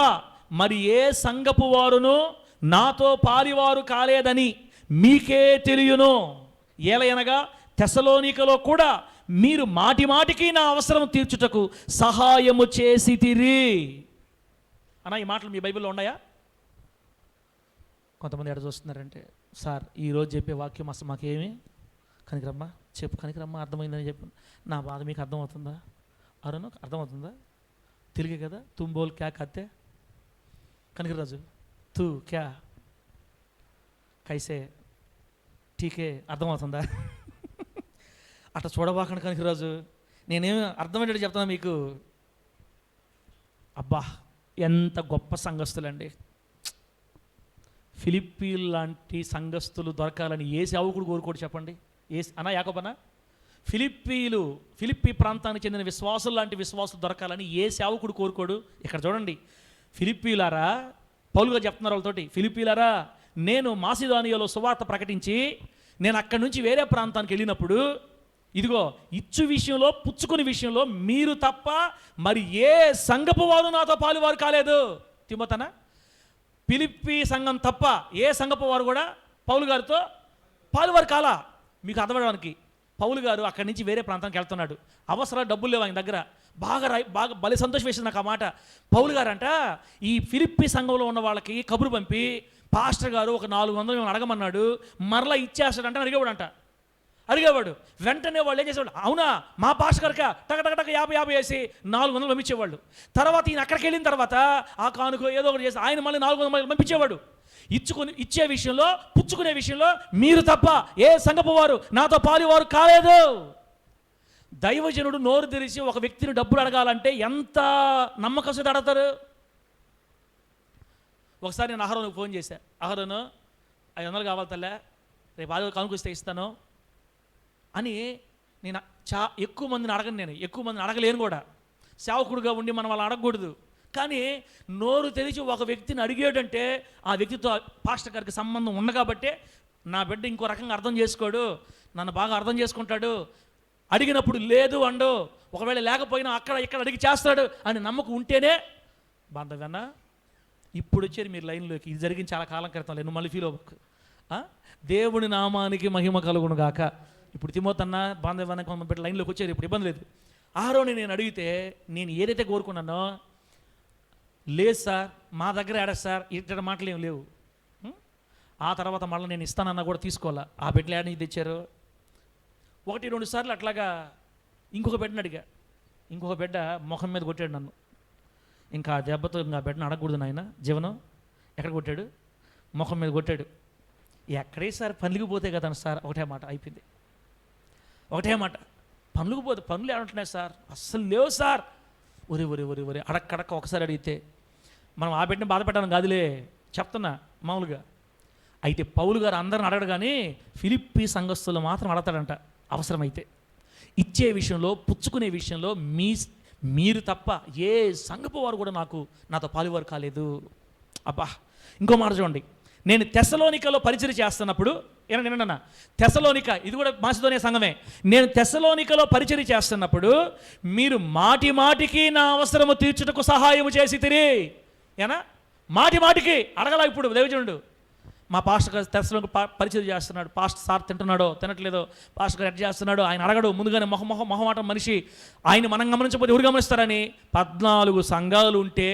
మరి ఏ సంఘపు వారును నాతో పాలివారు కాలేదని మీకే తెలియను. ఏలయనగా తెస్సలోనికలో కూడా మీరు మాటి మాటికి నా అవసరం తీర్చుటకు సహాయము చేసితిరి. అన్న ఈ మాటలు మీ బైబిల్లో ఉన్నాయా? కొంతమంది ఎడ చూస్తున్నారంటే, సార్ ఈరోజు చెప్పే వాక్యం అసలు మాకేమి కనికరమ్మా చెప్పు, కనికరమ్మా అర్థమైందని చెప్పు. నా బాధ మీకు అర్థమవుతుందా? అరుణ్ అర్థమవుతుందా? తెలుగే కదా. తుమ్ బోల్ క్యా కత్తే కనికరాజు, తూ క్యా కైసే టీకే అర్థమవుతుందా? అట్లా చూడబాకండి కనికరాజు, నేనేమి అర్థమయ్యేటట్టు చెప్తున్నా మీకు. అబ్బా ఎంత గొప్ప సంఘస్థులండి. ఫిలిప్పీలు లాంటి సంఘస్థులు దొరకాలని ఏ సేవకుడు కోరుకోడు చెప్పండి? అన్నా యాకోబన్నా, ఫిలిప్పీ ప్రాంతానికి చెందిన విశ్వాసులు లాంటి విశ్వాసులు దొరకాలని ఏ సేవకుడు కోరుకోడు? ఇక్కడ చూడండి, ఫిలిప్పీలారా, పౌలు గారు చెప్తున్నారు వాళ్ళతోటి, ఫిలిప్పీలారా, నేను మాసిదోనియాలో సువార్త ప్రకటించి నేను అక్కడి నుంచి వేరే ప్రాంతానికి వెళ్ళినప్పుడు ఇదిగో ఇచ్చు విషయంలో పుచ్చుకునే విషయంలో మీరు తప్ప మరి ఏ సంఘపు వారు నాతో పాలువారు కాలేదు. తిమోతనా, ఫిలిప్పీ సంఘం తప్ప ఏ సంఘపు వారు కూడా పౌలు గారితో పాలువారు కాలా. మీకు అర్థమవడానికి, పౌలు గారు అక్కడి నుంచి వేరే ప్రాంతానికి వెళ్తున్నాడు, అవసరాలు డబ్బులు లేవు ఆయన దగ్గర. బాగా బలి సంతోషం వేసింది నాకు ఆ మాట. పౌలు గారు అంట ఈ ఫిలిప్పీ సంఘంలో ఉన్న వాళ్ళకి కబురు పంపి, పాస్టర్ గారు ఒక 400 మేము అడగమన్నాడు, మరలా ఇచ్చేస్తాడంట అడిగేవాడు. వెంటనే వాళ్ళు ఏం చేసేవాళ్ళు, అవునా మా పాస్టర్ గారిక టక 50 వేసి 400 పంపించేవాళ్ళు. తర్వాత ఈయన అక్కడికి వెళ్ళిన తర్వాత ఆ కానుకో ఏదో ఒకటి చేసి ఆయన మళ్ళీ 400 పంపించేవాడు. ఇచ్చే విషయంలో పుచ్చుకునే విషయంలో మీరు తప్ప ఏ సంఘపు వారు నాతో పాలువారు కాలేదు. దైవజనుడు నోరు తెరిచి ఒక వ్యక్తిని డబ్బులు అడగాలంటే ఎంత నమ్మకం అడగతారు? ఒకసారి నేను అహరోనుకు ఫోన్ చేశాను, అహరోను 500 కావాలి తల్లే, రేపు ఆదివారం కానుకొస్తే ఇస్తాను అని. నేను ఎక్కువ మందిని అడగను, నేను ఎక్కువ మందిని అడగలేను కూడా, సేవకుడుగా ఉండి మనం వాళ్ళు అడగకూడదు. కానీ నోరు తెరిచి ఒక వ్యక్తిని అడిగాడంటే ఆ వ్యక్తితో పాస్టర్ గారికి సంబంధం ఉంది కాబట్టి నా బిడ్డ ఇంకో రకంగా అర్థం చేసుకోడు, నన్ను బాగా అర్థం చేసుకుంటాడు, అడిగినప్పుడు లేదు అండు, ఒకవేళ లేకపోయినా అక్కడ ఇక్కడ అడిగి చేస్తాడు అని నమ్మకం ఉంటేనే బాంధవ్యన్న. ఇప్పుడు వచ్చారు మీరు లైన్లోకి, ఇది జరిగిన చాలా కాలం క్రితం, నువ్వు మళ్ళీ ఫీల్ అవ్వకు. దేవుని నామానికి మహిమ కలుగును గాక. ఇప్పుడు తిమోతన్న బాంధవ్యాన్ని కొంత బిడ్డ లైన్లోకి వచ్చారు, ఇప్పుడు ఇబ్బంది లేదు. ఆరోని నేను అడిగితే నేను ఏదైతే కోరుకున్నానో, లేదు సార్ మా దగ్గర ఏడా సార్ ఇట్ట మాటలు ఏం లేవు. ఆ తర్వాత మళ్ళీ నేను ఇస్తానన్నా కూడా తీసుకోవాలా. ఆ బిడ్డలు ఏడ నుంచి తెచ్చారు? 1-2 సార్లు అట్లాగా ఇంకొక బిడ్డను అడిగా, ఇంకొక బిడ్డ ముఖం మీద కొట్టాడు నన్ను. ఇంకా ఆ దెబ్బతో ఇంకా ఆ బిడ్డను అడగకూడదు నాయన జీవనం. ఎక్కడ కొట్టాడు? ముఖం మీద కొట్టాడు. ఎక్కడే సార్ పనులకు పోతే కదా సార్, ఒకటే మాట అయిపోయింది, ఒకటే మాట. పనులకు పోతే పనులు ఏమంటున్నాయి సార్, అస్సలు లేవు సార్. ఒరే అడక్కడక్క ఒకసారి అడిగితే మనం ఆ బిడ్డని బాధపెట్టడం కాదులే చెప్తున్నా మామూలుగా. అయితే పౌలు గారు అందరిని అడగడు, కానీ ఫిలిప్పీ సంఘస్థులు మాత్రం అడతాడంట. అవసరమైతే ఇచ్చే విషయంలో పుచ్చుకునే విషయంలో మీరు తప్ప ఏ సంఘపు వారు కూడా నాతో పాలువారు కాలేదు. అబ్బా ఇంకో మాట చూడండి, నేను తెస్సలోనికలో పరిచర్య చేస్తున్నప్పుడు, ఏనన్నా తెస్సలోనిక ఇది కూడా మాసిదోనియా సంఘమే, నేను తెస్సలోనికలో పరిచర్య చేస్తున్నప్పుడు మీరు మాటి మాటికి నా అవసరము తీర్చుటకు సహాయము చేసి తిరి. ఏనా మాటి మాటికి అడగల. ఇప్పుడు దైవజనుడు మా పాస్టర్ గారు తెస్సలోనికి పరిచర్య చేస్తున్నాడు, పాస్టర్ సార్ తింటున్నాడో తినట్లేదో, పాస్టర్ గారు ఎడ్ చేస్తున్నాడో ఆయన అడగడు. ముందుగానే మొహమాటం మనిషి, ఆయన మనం గమనించకపోతే ఎవరు గమనిస్తారని 14 సంఘాలు ఉంటే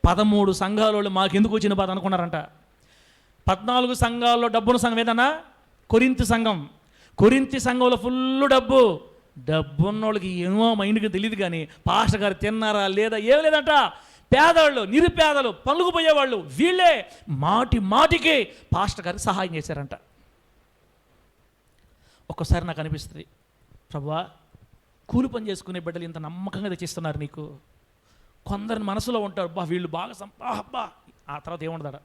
13 సంఘాల వాళ్ళు మాకెందుకు వచ్చిన బాధ అనుకున్నారంట. 14 సంఘాల్లో డబ్బున్న సంఘం ఏదన్నా కొరింథీ సంఘం. కొరింథీ సంఘంలో ఫుల్ డబ్బున్న వాళ్ళకి ఏమో మైండ్కి తెలియదు, కానీ పాస్టర్ గారు తిన్నారా లేదా ఏం లేదంట. పేదవాళ్ళు, నిరుపేదలు, పనులకు పోయేవాళ్ళు వీళ్ళే మాటికి పాస్టర్ గారికి సహాయం చేశారంట. ఒక్కసారి నాకు అనిపిస్తుంది, ప్రభువా కూలి పని చేసుకునే బిడ్డలు ఇంత నమ్మకంగా తెచ్చిస్తున్నారు నీకు. కొందరిని మనసులో ఉంటారు, బా వీళ్ళు బాగా అబ్బా. ఆ తర్వాత ఏముండదా?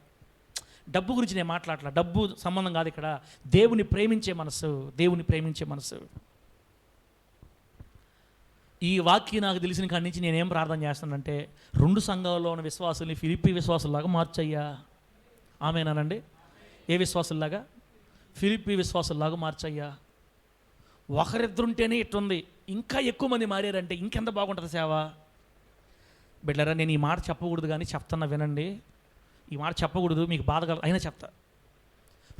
డబ్బు గురించి నేను మాట్లాడలా, డబ్బు సంబంధం కాదు ఇక్కడ. దేవుని ప్రేమించే మనసు. ఈ వాక్యం నాకు తెలిసిన కాడి నుంచి నేనేం ప్రార్థన చేస్తానంటే, 2 సంఘాల్లో ఉన్న విశ్వాసుల్ని ఫిలిప్పీ విశ్వాసుల్లాగా మార్చయ్యా. ఆమేనానండి? ఏ విశ్వాసుల్లాగా? ఫిలిప్పీ విశ్వాసుల్లాగా మార్చయ్యా. ఒకరిద్దరుంటేనే ఇట్టుంది, ఇంకా ఎక్కువ మంది మారారంటే ఇంకెంత బాగుంటుంది సేవ. బిడ్డలారా, నేను ఈ మాట చెప్పకూడదు కానీ చెప్తున్నా వినండి. ఈ మాట చెప్పకూడదు, మీకు బాధ కల అయినా చెప్తా.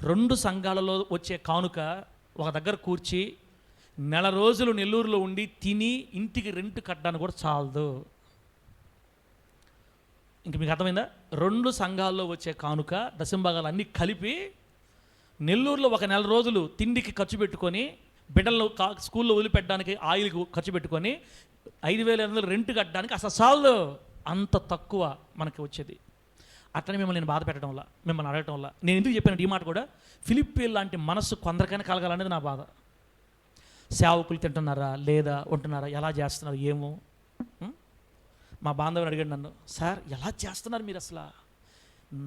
2 సంఘాలలో వచ్చే కానుక ఒక దగ్గర కూర్చి నెల రోజులు నెల్లూరులో ఉండి తిని ఇంటికి రెంట్ కట్టడానికి కూడా చాలదు. ఇంక మీకు అర్థమైందా? 2 సంఘాల్లో వచ్చే కానుక దశంభాగాలు అన్నీ కలిపి నెల్లూరులో ఒక నెల రోజులు తిండికి ఖర్చు పెట్టుకొని, బిడ్డలను స్కూల్లో వదిలిపెట్టడానికి ఆయిల్కి ఖర్చు పెట్టుకొని 5,500 రెంట్ కట్టడానికి అసలు చాలు. అంత తక్కువ మనకి వచ్చేది. అట్లనే మిమ్మల్ని నేను బాధ పెట్టడం వల్ల, మిమ్మల్ని అడగటం వల్ల నేను ఎందుకు చెప్పాను ఈ మాట కూడా, ఫిలిప్పీలు లాంటి మనస్సు కొందరికైనా కలగాలనేది నా బాధ. సేవకులు తింటున్నారా లేదా, ఉంటున్నారా, ఎలా చేస్తున్నారు ఏమో. మా బాంధవుని అడిగాడు నన్ను, సార్ ఎలా చేస్తున్నారు మీరు అసలు,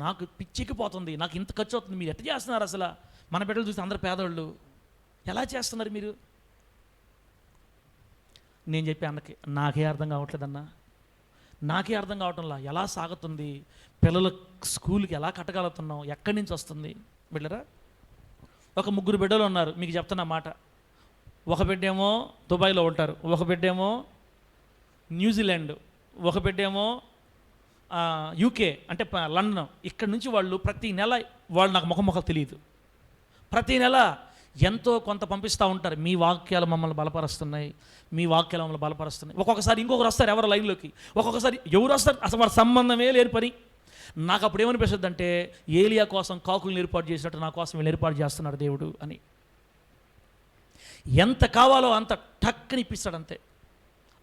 నాకు పిచ్చికిపోతుంది, నాకు ఇంత ఖర్చు అవుతుంది, మీరు ఎట్లా చేస్తున్నారు అసలు, మన బిడ్డలు చూస్తే అందరు పేదవాళ్ళు, ఎలా చేస్తున్నారు మీరు. నేను చెప్పి అన్నకి నాకే అర్థం కావట్లేదన్నా, నాకే అర్థం కావటంలా, ఎలా సాగుతుంది, పిల్లల స్కూల్కి ఎలా కట్టగలుగుతున్నాం, ఎక్కడి నుంచి వస్తుంది. బిడ్డరా, ఒక 3 బిడ్డలు ఉన్నారు, మీకు చెప్తున్న మాట. ఒక బిడ్డేమో దుబాయ్లో ఉంటారు, ఒక బిడ్డేమో న్యూజిలాండ్, ఒక బిడ్డేమో యూకే అంటే లండన్. ఇక్కడ నుంచి వాళ్ళు ప్రతి నెల, వాళ్ళు నాకు ముఖం తెలియదు, ప్రతి నెల ఎంతో కొంత పంపిస్తూ ఉంటారు. మీ వాక్యాలు మమ్మల్ని బలపరుస్తున్నాయి, మీ వాక్యాలు మమ్మల్ని బలపరుస్తున్నాయి. ఒక్కొక్కసారి ఇంకొకరు వస్తారు ఎవరు లైన్లోకి, ఒక్కొక్కసారి ఎవరు వస్తారు అసలు వారి సంబంధమే లేని పని. నాకు అప్పుడు ఏమనిపిస్తుంది అంటే, ఏలియా కోసం కాకులను ఏర్పాటు చేసినట్టు నా కోసం వీళ్ళు ఏర్పాటు చేస్తున్నాడు దేవుడు అని. ఎంత కావాలో అంత టక్కని ఇప్పిస్తాడు అంతే,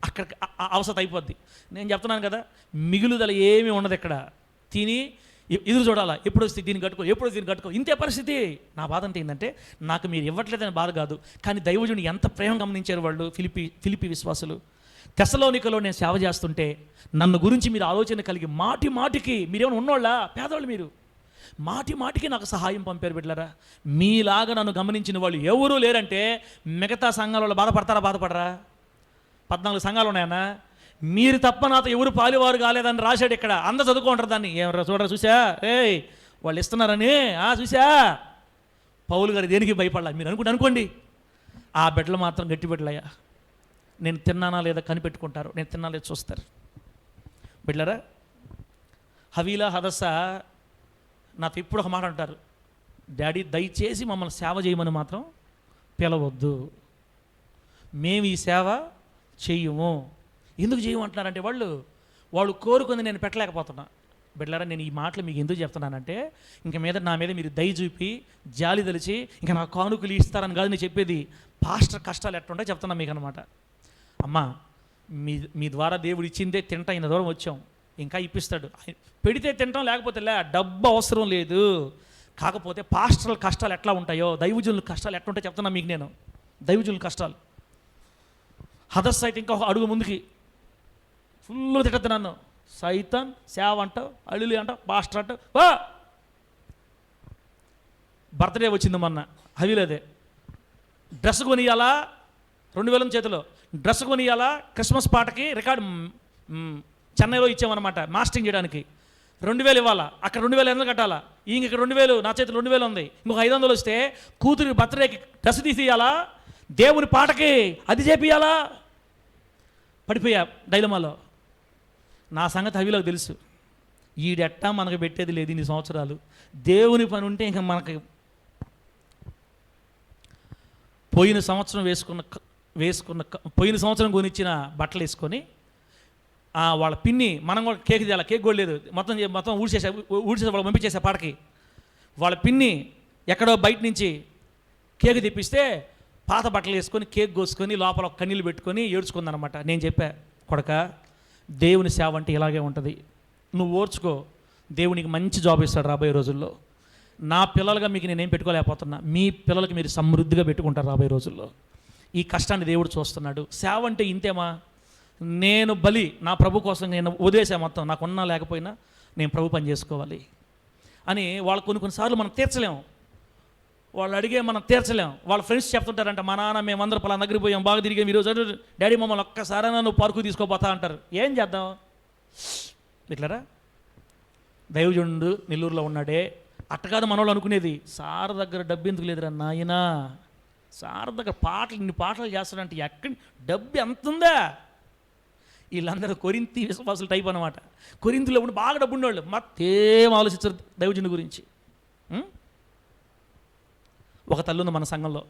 అక్కడికి అవసరం అయిపోద్ది. నేను చెప్తున్నాను కదా, మిగులుదల ఏమీ ఉండదు ఇక్కడ. తిని ఎదురు చూడాలా, ఎప్పుడు వస్తే దీన్ని కట్టుకో, ఎప్పుడు దీన్ని కట్టుకో, ఇంతే పరిస్థితి. నా బాధ అంటే ఏంటంటే, నాకు మీరు ఇవ్వట్లేదని బాధ కాదు, కానీ దైవజుని ఎంత ప్రేమ గమనించారు వాళ్ళు ఫిలిప్పీ విశ్వాసులు. తెస్సలోనికలో నేను సేవ చేస్తుంటే నన్ను గురించి మీరు ఆలోచన కలిగి మాటి మాటికి, మీరేమైనా ఉన్నోళ్ళ పేదవాళ్ళు, మీరు మాటి మాటికి నాకు సహాయం పంపారు. బిడ్డలారా, మీలాగా నన్ను గమనించిన వాళ్ళు ఎవరూ లేరంటే మిగతా సంఘాల వాళ్ళు బాధపడరా? 14 సంఘాలు ఉన్నాయన్నా, మీరు తప్ప నాతో ఎవరు పాలివారు కాలేదని రాశాడు ఇక్కడ. అందరూ చదువుకుంటారు దాన్ని. ఏమరా చూడరా, చూసా వాళ్ళు ఇస్తున్నారని, చూసా. పౌలు గారు దేనికి భయపడాలి మీరు అనుకోండి. ఆ బిడ్డలు మాత్రం గట్టి బిడ్డలయ్యా, నేను తిన్నానా లేదా కనిపెట్టుకుంటారు, నేను తిన్నా లేదా చూస్తారు. బిడ్డలారా, హవీలా హదస్సా నాతో ఇప్పుడు ఒక మాట అంటారు, డాడీ దయచేసి మమ్మల్ని సేవ చేయమని మాత్రం పిలవద్దు, మేము ఈ సేవ చెయ్యము. ఎందుకు చేయమంటున్నారంటే వాళ్ళు కోరుకుంది నేను పెట్టలేకపోతున్నా. బిడ్డలారా, నేను ఈ మాటలు మీకు ఎందుకు చెప్తున్నానంటే, ఇంక మీద నా మీద మీరు దయ చూపి జాలి తెలిసి ఇంకా నా కానుకలు ఇస్తారని కాదు నేను చెప్పేది. పాస్టర్ కష్టాలు ఎట్టుంటే చెప్తున్నా మీకు అనమాట. అమ్మా, మీ ద్వారా దేవుడు ఇచ్చిందే తింటా, ఇంత దూరం వచ్చాం, ఇంకా ఇప్పిస్తాడు. పెడితే తింటాం, లేకపోతే డబ్బు అవసరం లేదు. కాకపోతే పాస్టర్ల కష్టాలు ఎట్లా ఉంటాయో, దైవజనుల కష్టాలు ఎట్లా ఉంటాయో చెప్తున్నా మీకు నేను. దైవజనుల కష్టాలు హదస్సు అయితే ఇంకా ఒక అడుగు ముందుకి ఫుల్ తిట్టద్దు నన్ను. సైతాన్ సేవ అంటావు, అల్లులి అంటావు, పాస్టర్ అంటావు. బర్త్డే వచ్చింది మొన్న హవీలదే, డ్రెస్ కొనియాలా, 2,000 చేతిలో డ్రెస్ కొనియాలా. క్రిస్మస్ పాటకి రికార్డు చెన్నైలో ఇచ్చామన్నమాట మాస్టరింగ్ చేయడానికి. 2,000 ఇవ్వాలా, అక్కడ 2,000 కట్టాలా, ఇక్కడ 2,000, నా చేతిలో 2,000 ఉంది, ఇంకొక 500 వస్తే కూతురి బర్త్డేకి డ్రెస్ తీసియాలా, దేవుని పాటకి అది చేపియాలా. పడిపోయా డైలమాలో. నా సంగతి హవీలోకి తెలుసు, ఈడెట్టా మనకు పెట్టేది లేదు ఇన్ని సంవత్సరాలు. దేవుని పని ఉంటే ఇంకా మనకి పోయిన సంవత్సరం కొనిచ్చిన బట్టలు వేసుకొని వాళ్ళ పిన్ని, మనం కూడా కేక్ చేయాలి, కేక్ కూడా లేదు, మొత్తం ఊడ్చేసే వాళ్ళు పంపించేసే పాటకి. వాళ్ళ పిన్ని ఎక్కడో బయట నుంచి కేక్ తెప్పిస్తే పాత బట్టలు వేసుకొని కేక్ కోసుకొని లోపల కన్నీళ్ళు పెట్టుకొని ఏడ్చుకుందనమాట. నేను చెప్పా, కొడక, దేవుని సేవ అంటే ఇలాగే ఉంటుంది, నువ్వు ఓర్చుకో, దేవునికి మంచి జాబ్ ఇస్తాడు రాబోయే రోజుల్లో. నా పిల్లలుగా మీకు నేనేం పెట్టుకోలేకపోతున్నా, మీ పిల్లలకి మీరు సమృద్ధిగా పెట్టుకుంటారు రాబోయే రోజుల్లో. ఈ కష్టాన్ని దేవుడు చూస్తున్నాడు. సేవ అంటే ఇంతేమా, నేను బలి నా ప్రభు కోసం నేను వదిలేసా మొత్తం, నాకున్నా లేకపోయినా నేను ప్రభు పని చేసుకోవాలి అని వాళ్ళు కొన్నిసార్లు మనం తీర్చలేము, వాళ్ళు అడిగే మనం తీర్చలేం. వాళ్ళ ఫ్రెండ్స్ చెప్తుంటారంట, మా నాన్న మేమందరూ పలా దగ్గరికి పోయాం, బాగా తిరిగాం, ఈరోజు డాడీ మమ్మల్ని ఒక్కసారైనా నువ్వు పార్కు తీసుకోపోతా అంటారు. ఏం చేద్దాం ఇట్లారా. దైవజనుడు నెల్లూరులో ఉన్నాడే, అట్టకాదు మనోళ్ళు అనుకునేది, సార్ దగ్గర డబ్బు ఎందుకు లేదురా నాయనా, సార్ దగ్గర ఇన్ని పాటలు చేస్తాడంటే ఎక్కడ డబ్బు ఎంత ఉందా? వీళ్ళందరూ కొరింథీ విశ్వాసుల టైప్ అనమాట. కొరింథీలో ఉండి బాగా డబ్బు ఉండేవాళ్ళు, మత్తేం ఆలోచించారు దైవజనుడి గురించి. ఒక తల్లి ఉంది మన సంఘంలో,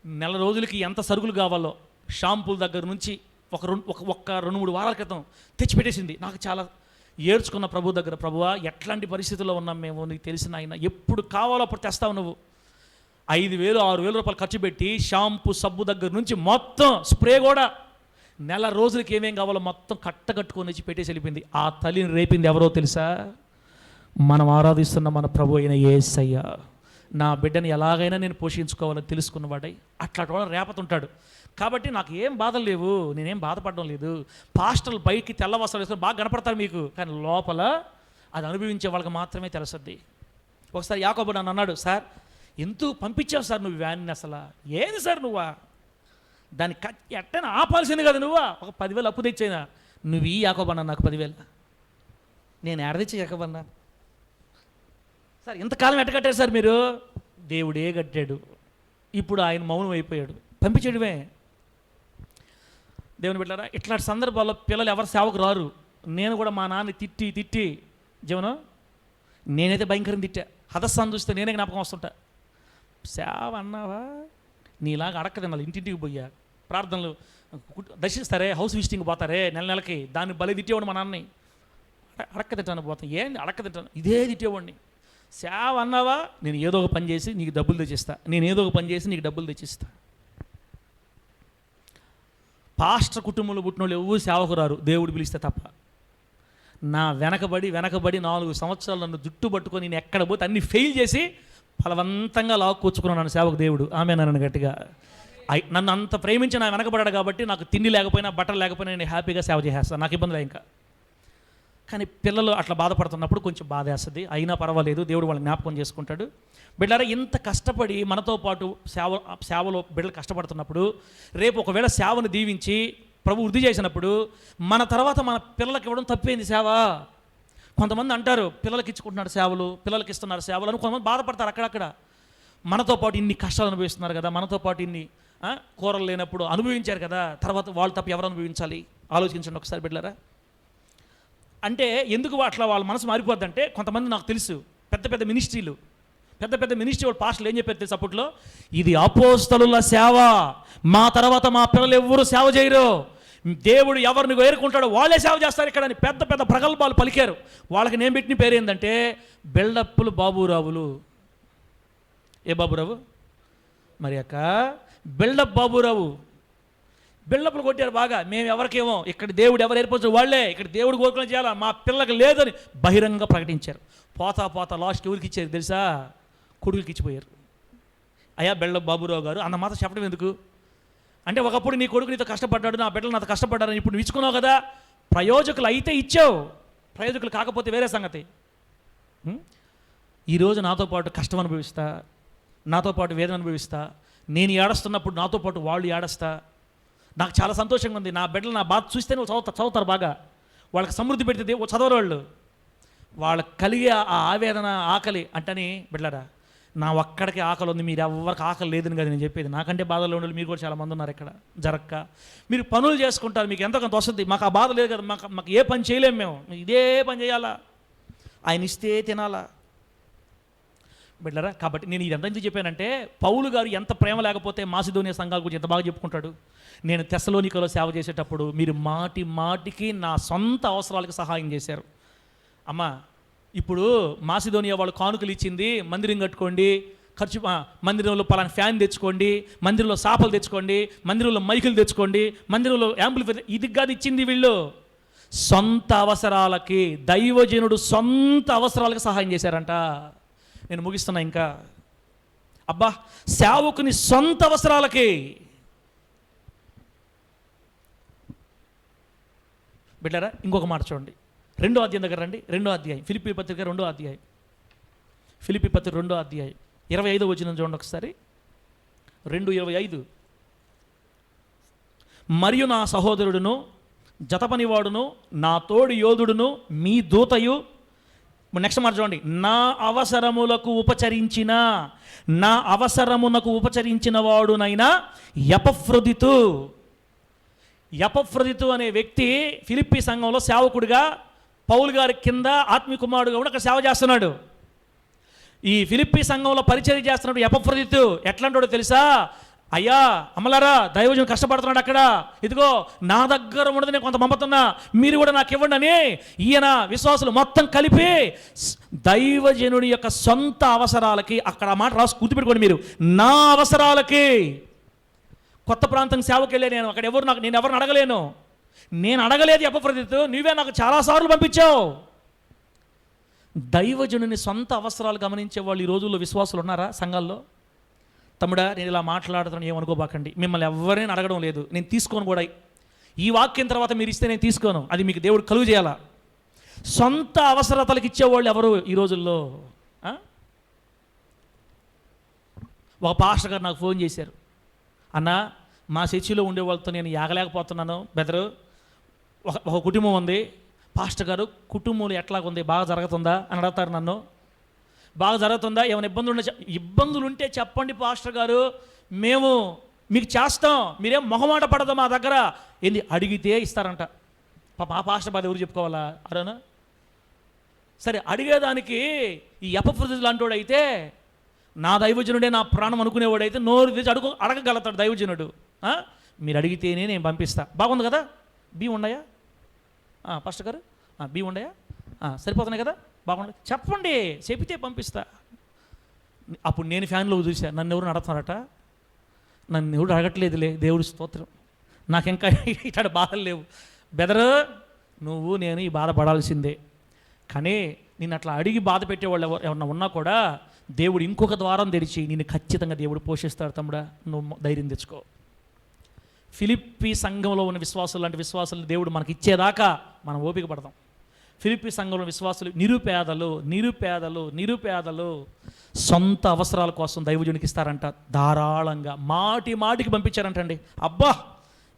నెల రోజులకి ఎంత సరుకులు కావాలో షాంపూల దగ్గర నుంచి ఒక 2-3 వారాల క్రితం తెచ్చిపెట్టేసింది. నాకు చాలా ఏడ్చుకున్న ప్రభు దగ్గర, ప్రభువా ఎట్లాంటి పరిస్థితుల్లో ఉన్నాం మేము, నీకు తెలిసిన ఆయన, ఎప్పుడు కావాలో అప్పుడు తెస్తావు నువ్వు. 5,000-6,000 రూపాయలు ఖర్చు పెట్టి షాంపూ సబ్బు దగ్గర నుంచి మొత్తం స్ప్రే కూడా నెల రోజులకి ఏమేం కావాలో మొత్తం కట్టుకొని వచ్చి పెట్టేసి వెళ్ళిపోయింది. ఆ తల్లిని రేపింది ఎవరో తెలుసా? మనం ఆరాధిస్తున్న మన ప్రభు అయిన యేసయ్య. నా బిడ్డని ఎలాగైనా నేను పోషించుకోవాలని తెలుసుకున్నవాడై అట్లాంటి వాడు రేపతుంటాడు. కాబట్టి నాకు ఏం బాధలు లేవు, నేనేం బాధపడడం లేదు. పాస్టర్లు బయటికి తెల్ల వస్త్రాలు వేసుకొని బాగా కనపడతారు మీకు, కానీ లోపల అది అనుభవించే వాళ్ళకి మాత్రమే తెలుస్తుంది. ఒకసారి యాకోబు నన్ను అన్నాడు, సార్ ఎందుకు పంపించావు సార్ నువ్వు వ్యాన్ని, అసలు ఏది సార్ నువ్వా, దాన్ని ఎట్టైనా ఆపాల్సింది కదా నువ్వా, ఒక 10,000 అప్పు తెచ్చైనా నువ్వు ఈ యాకోబన్నా నాకు 10,000. నేను ఎడ తెచ్చి యాకోబన్నా సార్, ఇంతకాలం ఎట్ట కట్టారు సార్ మీరు? దేవుడే కట్టాడు, ఇప్పుడు ఆయన మౌనం అయిపోయాడు, పంపించడమే. దేవుని బిడ్డలారా, ఇట్లాంటి సందర్భాల్లో పిల్లలు ఎవరు సేవకు రారు. నేను కూడా మా నాన్న తిట్టి జీవనం నేనైతే భయంకరంగా తిట్టా. హదస్సాన్ని చూస్తే నేనే జ్ఞాపకం వస్తుంటా. సేవ అన్నావా, నీలాగా అడక్కదన్నాళ్ళు ఇంటింటికి పోయా ప్రార్థనలు దర్శిస్తారే, హౌస్ విజిటింగ్ పోతారే నెలకి, దాన్ని బలి తిట్టేవాడు మా నాన్నని. అడక్క తిట్టాను పోతాను, ఏంది అడక్క తిట్టాను, ఇదే తిట్టేవాడిని. సేవ అన్నావా, నేను ఏదో ఒక పని చేసి నీకు డబ్బులు తెచ్చిస్తా, నేను ఏదో ఒక పని చేసి నీకు డబ్బులు తెచ్చిస్తా. పాస్టర్ కుటుంబంలో పుట్టిన వాళ్ళు ఎవరు సేవకు రారు, దేవుడు పిలిస్తే తప్ప. నా వెనకబడి 4 సంవత్సరాలు నన్ను జుట్టు పట్టుకొని నేను ఎక్కడ పోతే అన్ని ఫెయిల్ చేసి బలవంతంగా లాక్కొచ్చుకున్నాను సేవకు దేవుడు. ఆమె నన్ను గట్టిగా, నన్ను అంత ప్రేమించి నా వెనకబడ్డాడు కాబట్టి నాకు తిండి లేకపోయినా బట్టలు లేకపోయినా నేను హ్యాపీగా సేవ చేసేస్తాను, నాకు ఇబ్బంది లేదు ఇంకా. కానీ పిల్లలు అట్లా బాధపడుతున్నప్పుడు కొంచెం బాధ వేస్తుంది. అయినా పర్వాలేదు, దేవుడు వాళ్ళని జ్ఞాపకం చేసుకుంటాడు. బిడ్డలారా, ఇంత కష్టపడి మనతో పాటు సేవలో బిడ్డలు కష్టపడుతున్నప్పుడు, రేపు ఒకవేళ సేవను దీవించి ప్రభు వృద్ధి చేసినప్పుడు మన తర్వాత మన పిల్లలకి ఇవ్వడం తప్పేంది సేవ? కొంతమంది అంటారు పిల్లలకి ఇచ్చుకుంటున్నారు సేవలు, పిల్లలకి ఇస్తున్నారు సేవలు అని కొంతమంది బాధపడతారు. అక్కడక్కడ మనతో పాటు ఇన్ని కష్టాలు అనుభవిస్తున్నారు కదా, మనతో పాటు ఇన్ని కూరలు లేనప్పుడు అనుభవించారు కదా, తర్వాత వాళ్ళు తప్ప ఎవరు అనుభవించాలి? ఆలోచించండి ఒకసారి బిడ్డలారా. అంటే ఎందుకు అట్లా వాళ్ళ మనసు మారిపోద్దంటే, కొంతమంది నాకు తెలుసు పెద్ద పెద్ద మినిస్ట్రీ వాళ్ళు పాస్టర్లు ఏం చెప్పారు తెలుసు అప్పట్లో, ఇది అపోస్తలుల సేవ, మా తర్వాత మా పిల్లలు ఎవ్వరూ సేవ చేయరు, దేవుడు ఎవరిని వేరుకుంటాడో వాళ్ళే సేవ చేస్తారు ఇక్కడ అని పెద్ద పెద్ద ప్రగల్భాలు పలికారు. వాళ్ళకి నేను పెట్టిన పేరు ఏంటంటే బిల్డప్పులు బాబురావులు. ఏ బాబురావు మరి అక్క? బిల్డప్ బాబురావు. బిల్డప్లు కొట్టారు బాగా. మేము ఎవరికేమో ఇక్కడ దేవుడు ఎవరు ఏర్పరచారు వాళ్ళే, ఇక్కడ దేవుడు కోరుకుని చేయాలా, మా పిల్లలకు లేదని బహిరంగ ప్రకటించారు. పోతా లాస్ట్కి ఎవరికి ఇచ్చారు తెలుసా? కొడుకులకి ఇచ్చిపోయారు. అయ్యా బిల్డప్ బాబురావు గారు అన్న మాట చెప్పడం ఎందుకు అంటే, ఒకప్పుడు నీ కొడుకు నీతో కష్టపడ్డాడు, నా బిడ్డలు నాతో కష్టపడ్డారని ఇప్పుడు నువ్వు ఇచ్చుకున్నావు కదా, ప్రయోజకులు అయితే ఇచ్చావు, ప్రయోజకులు కాకపోతే వేరే సంగతి. ఈరోజు నాతో పాటు కష్టం అనుభవిస్తా, నాతో పాటు వేదన అనుభవిస్తా, నేను ఏడుస్తున్నప్పుడు నాతో పాటు వాళ్ళు ఏడుస్తా. నాకు చాలా సంతోషంగా ఉంది. నా బిడ్డలు నా బాధ చూస్తే నువ్వు చదువుతారు బాగా, వాళ్ళకి సమృద్ధి పెడితే చదవరు వాళ్ళు, వాళ్ళకి కలిగే ఆ ఆవేదన ఆకలి అంటని బిడ్డలారా, నా ఒక్కడికి ఆకలి ఉంది, మీరు ఎవరికి ఆకలి లేదని కదా నేను చెప్పేది. నాకంటే బాధలో ఉండాలి మీరు కూడా చాలామంది ఉన్నారు ఇక్కడ. జరక్క మీరు పనులు చేసుకుంటారు, మీకు ఎంతో కొంత వస్తుంది, మాకు ఆ బాధ లేదు కదా, మాకు ఏ పని చేయలేము, మేము ఇదే పని చేయాలా, ఆయన ఇస్తే తినాలా బిడ్డలారా. కాబట్టి నేను ఇదంతా ఎందుకు చెప్పానంటే, పౌలు గారు ఎంత ప్రేమ లేకపోతే మాసిదోనియా సంఘాల గురించి ఎంత బాగా చెప్పుకుంటాడు. నేను తెస్సలోనికలో సేవ చేసేటప్పుడు మీరు మాటికి నా సొంత అవసరాలకు సహాయం చేశారు. అమ్మా ఇప్పుడు మాసిదోనియా వాళ్ళు కానుకలు ఇచ్చింది, మందిరం కట్టుకోండి, ఖర్చు మందిరంలో పలానా ఫ్యాన్ తెచ్చుకోండి, మందిరంలో సాపలు తెచ్చుకోండి, మందిరంలో మైకులు తెచ్చుకోండి, మందిరంలో యాంప్లిఫైర్, ఇది కాదు ఇచ్చింది. వీళ్ళు సొంత అవసరాలకి, దైవజనుడు సొంత అవసరాలకు సహాయం చేశారంట. నేను ముగిస్తున్నా ఇంకా. అబ్బా, సేవకుని సొంత అవసరాలకి బిడ్డరా. ఇంకొక మాట చూడండి, 2వ అధ్యాయం దగ్గర రండి. 2వ అధ్యాయం ఫిలిప్పీ పత్రిక 2వ అధ్యాయం, ఫిలిప్పీ పత్రిక 2వ అధ్యాయం 25వ వచనం చూడండి ఒకసారి. 2:25. మరియు నా సహోదరుడును జతపనివాడును నా తోడు యోధుడును మీ దూతయు నెక్స్ట్ మాట చూడండి, నా అవసరమునకు ఉపచరించిన వాడునైనా ఎపఫ్రొదితు అనే వ్యక్తి ఫిలిప్పీ సంఘంలో సేవకుడిగా పౌలు గారి కింద ఆత్మీయ కుమారుడుగా కూడా అక్కడ సేవ చేస్తున్నాడు. ఈ ఫిలిప్పీ సంఘంలో పరిచర్య చేస్తున్నాడు ఎపఫ్రొదితు. ఎట్లాంటోడో తెలుసా? అయ్యా అమ్మలారా, దైవజనుడు కష్టపడుతున్నాడు అక్కడ, ఇదిగో నా దగ్గర ఉన్నది నేను కొంత పంపుతున్నా, మీరు కూడా నాకు ఇవ్వండి అని ఈయన విశ్వాసులు మొత్తం కలిపి దైవజనుడి యొక్క సొంత అవసరాలకి, అక్కడ ఆ మాట రాసి గుర్తుపెట్టుకోండి మీరు, నా అవసరాలకి. కొత్త ప్రాంతం సేవకి వెళ్ళే నేను, అక్కడ నేను ఎవరిని అడగలేను, నేను అడగలేదు ఎపఫ్రొదితు, నువ్వే నాకు చాలాసార్లు పంపించావు. దైవజనుని సొంత అవసరాలు గమనించే వాళ్ళు ఈ రోజుల్లో విశ్వాసులు ఉన్నారా సంఘాల్లో? తమ్ముడా, నేను ఇలా మాట్లాడుతున్నాను ఏమనుకోబాకండి, మిమ్మల్ని ఎవరైనా అడగడం లేదు, నేను తీసుకోను కూడా. ఈ వాక్యం తర్వాత మీరు ఇస్తే నేను తీసుకోను, అది మీకు దేవుడు కలుగు చేయాలా. సొంత అవసరతలకు ఇచ్చేవాళ్ళు ఎవరు ఈ రోజుల్లో? ఒక పాస్టర్ గారు నాకు ఫోన్ చేశారు, అన్న మా చర్చిలో ఉండే వాళ్ళతో నేను యాగలేకపోతున్నాను బెదరు, ఒక కుటుంబం ఉంది, పాస్టర్ గారు కుటుంబంలో ఎట్లాగుంది, బాగా జరుగుతుందా అని అడుగుతారు నన్ను. బాగా జరుగుతుందా, ఏమైనా ఇబ్బందులు ఉంటే చెప్పండి పాస్టర్ గారు, మేము మీకు చేస్తాం, మీరేం మొహమాట పడదు మా దగ్గర, ఏంది అడిగితే ఇస్తారంట. ఆ పాస్టర్ బాధ ఎవరు చెప్పుకోవాలా? అరేనా సరే, అడిగేదానికి ఈ ఎపఫ్రొదితు లాంటోడు అయితే, నా దైవజనుడే నా ప్రాణం అనుకునేవాడైతే నోరు తెచ్చి అడగగలుగుతాడు దైవజనుడు. మీరు అడిగితేనే నేను పంపిస్తా. బాగుంది కదా? బియ్యం ఉన్నాయా పాస్టర్ గారు? బియ్యం ఉన్నాయా? సరిపోతున్నాయి కదా? బాగుంది, చెప్పండి, చెబితే పంపిస్తా. అప్పుడు నేను ఫ్యాన్లో చూశాను, నన్ను ఎవరు అడుగుతున్నారట, నన్ను ఎవరు అడగట్లేదులే, దేవుడి స్తోత్రం, నాకు ఇంకా ఇట్లాంటి బాధలు లేవు. బెదరు, నువ్వు నేను ఈ బాధ పడాల్సిందే, కానీ నిన్ను అట్లా అడిగి బాధ పెట్టేవాళ్ళు ఎవరన్నా ఉన్నా కూడా దేవుడు ఇంకొక ద్వారం తెరిచి నిన్ను ఖచ్చితంగా దేవుడు పోషిస్తాడు. తమ్ముడా, నువ్వు ధైర్యం తెచ్చుకో. ఫిలిప్పీ సంఘంలో ఉన్న విశ్వాసులు లాంటి విశ్వాసులు దేవుడు మనకి ఇచ్చేదాకా మనం ఓపిక పడదాం. ఫిలిప్పీ సంఘంలో విశ్వాసులు నిరుపేదలు సొంత అవసరాల కోసం దైవజనునికి ఇస్తారంట, ధారాళంగా మాటికి పంపించారంటండి. అబ్బా,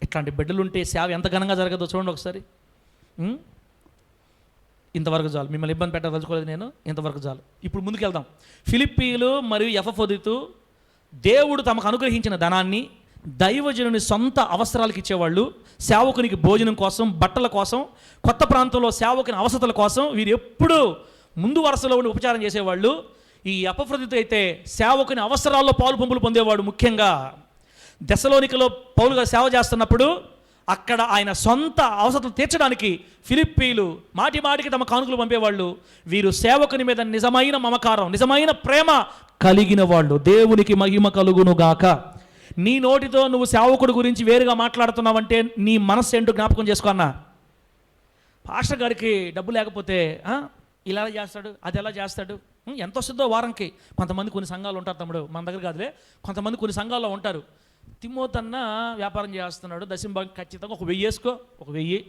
ఇట్లాంటి బిడ్డలుంటే సేవ ఎంత ఘనంగా జరగదో చూడండి ఒకసారి. ఇంతవరకు చాలు, మిమ్మల్ని ఇబ్బంది పెట్టదలుచుకోలేదు నేను, ఇంతవరకు చాలు. ఇప్పుడు ముందుకు వెళ్దాం. ఫిలిప్పీలు మరియు ఎపఫ్రొదితు దేవుడు తమకు అనుగ్రహించిన ధనాన్ని దైవజనుని సొంత అవసరాలకు ఇచ్చేవాళ్ళు, సేవకునికి భోజనం కోసం, బట్టల కోసం, కొత్త ప్రాంతంలో సేవకుని అవసరాల కోసం వీరు ఎప్పుడూ ముందు వరుసలో ఉండి ఉపచారం చేసేవాళ్ళు. ఈ ఎపఫ్రొదితు అయితే సేవకుని అవసరాల్లో పాలు పంపులు పొందేవాడు. ముఖ్యంగా దెసలోనికలో పౌలుగా సేవ చేస్తున్నప్పుడు అక్కడ ఆయన సొంత అవసరాలు తీర్చడానికి ఫిలిప్పీలు మాటికి తమ కానుకలు పంపేవాళ్ళు. వీరు సేవకుని మీద నిజమైన మమకారం, నిజమైన ప్రేమ కలిగిన వాళ్ళు. దేవునికి మహిమ కలుగునుగాక. నీ నోటితో నువ్వు సేవకుడి గురించి వేరుగా మాట్లాడుతున్నావంటే నీ మనస్సు ఏంటో జ్ఞాపకం చేసుకున్నా. పాస్టర్ గారికి డబ్బు లేకపోతే ఇలా చేస్తాడు, అది ఎలా చేస్తాడు, ఎంత వస్తుందో వారంకి. కొంతమంది కొన్ని సంఘాలు ఉంటారు తమ్ముడు, మన దగ్గర కాదులే, కొంతమంది కొన్ని సంఘాల్లో ఉంటారు. తిమోతన్న వ్యాపారం చేస్తున్నాడు, దశంభాగం ఖచ్చితంగా ఒక 1000 వేసుకో, ఒక 1000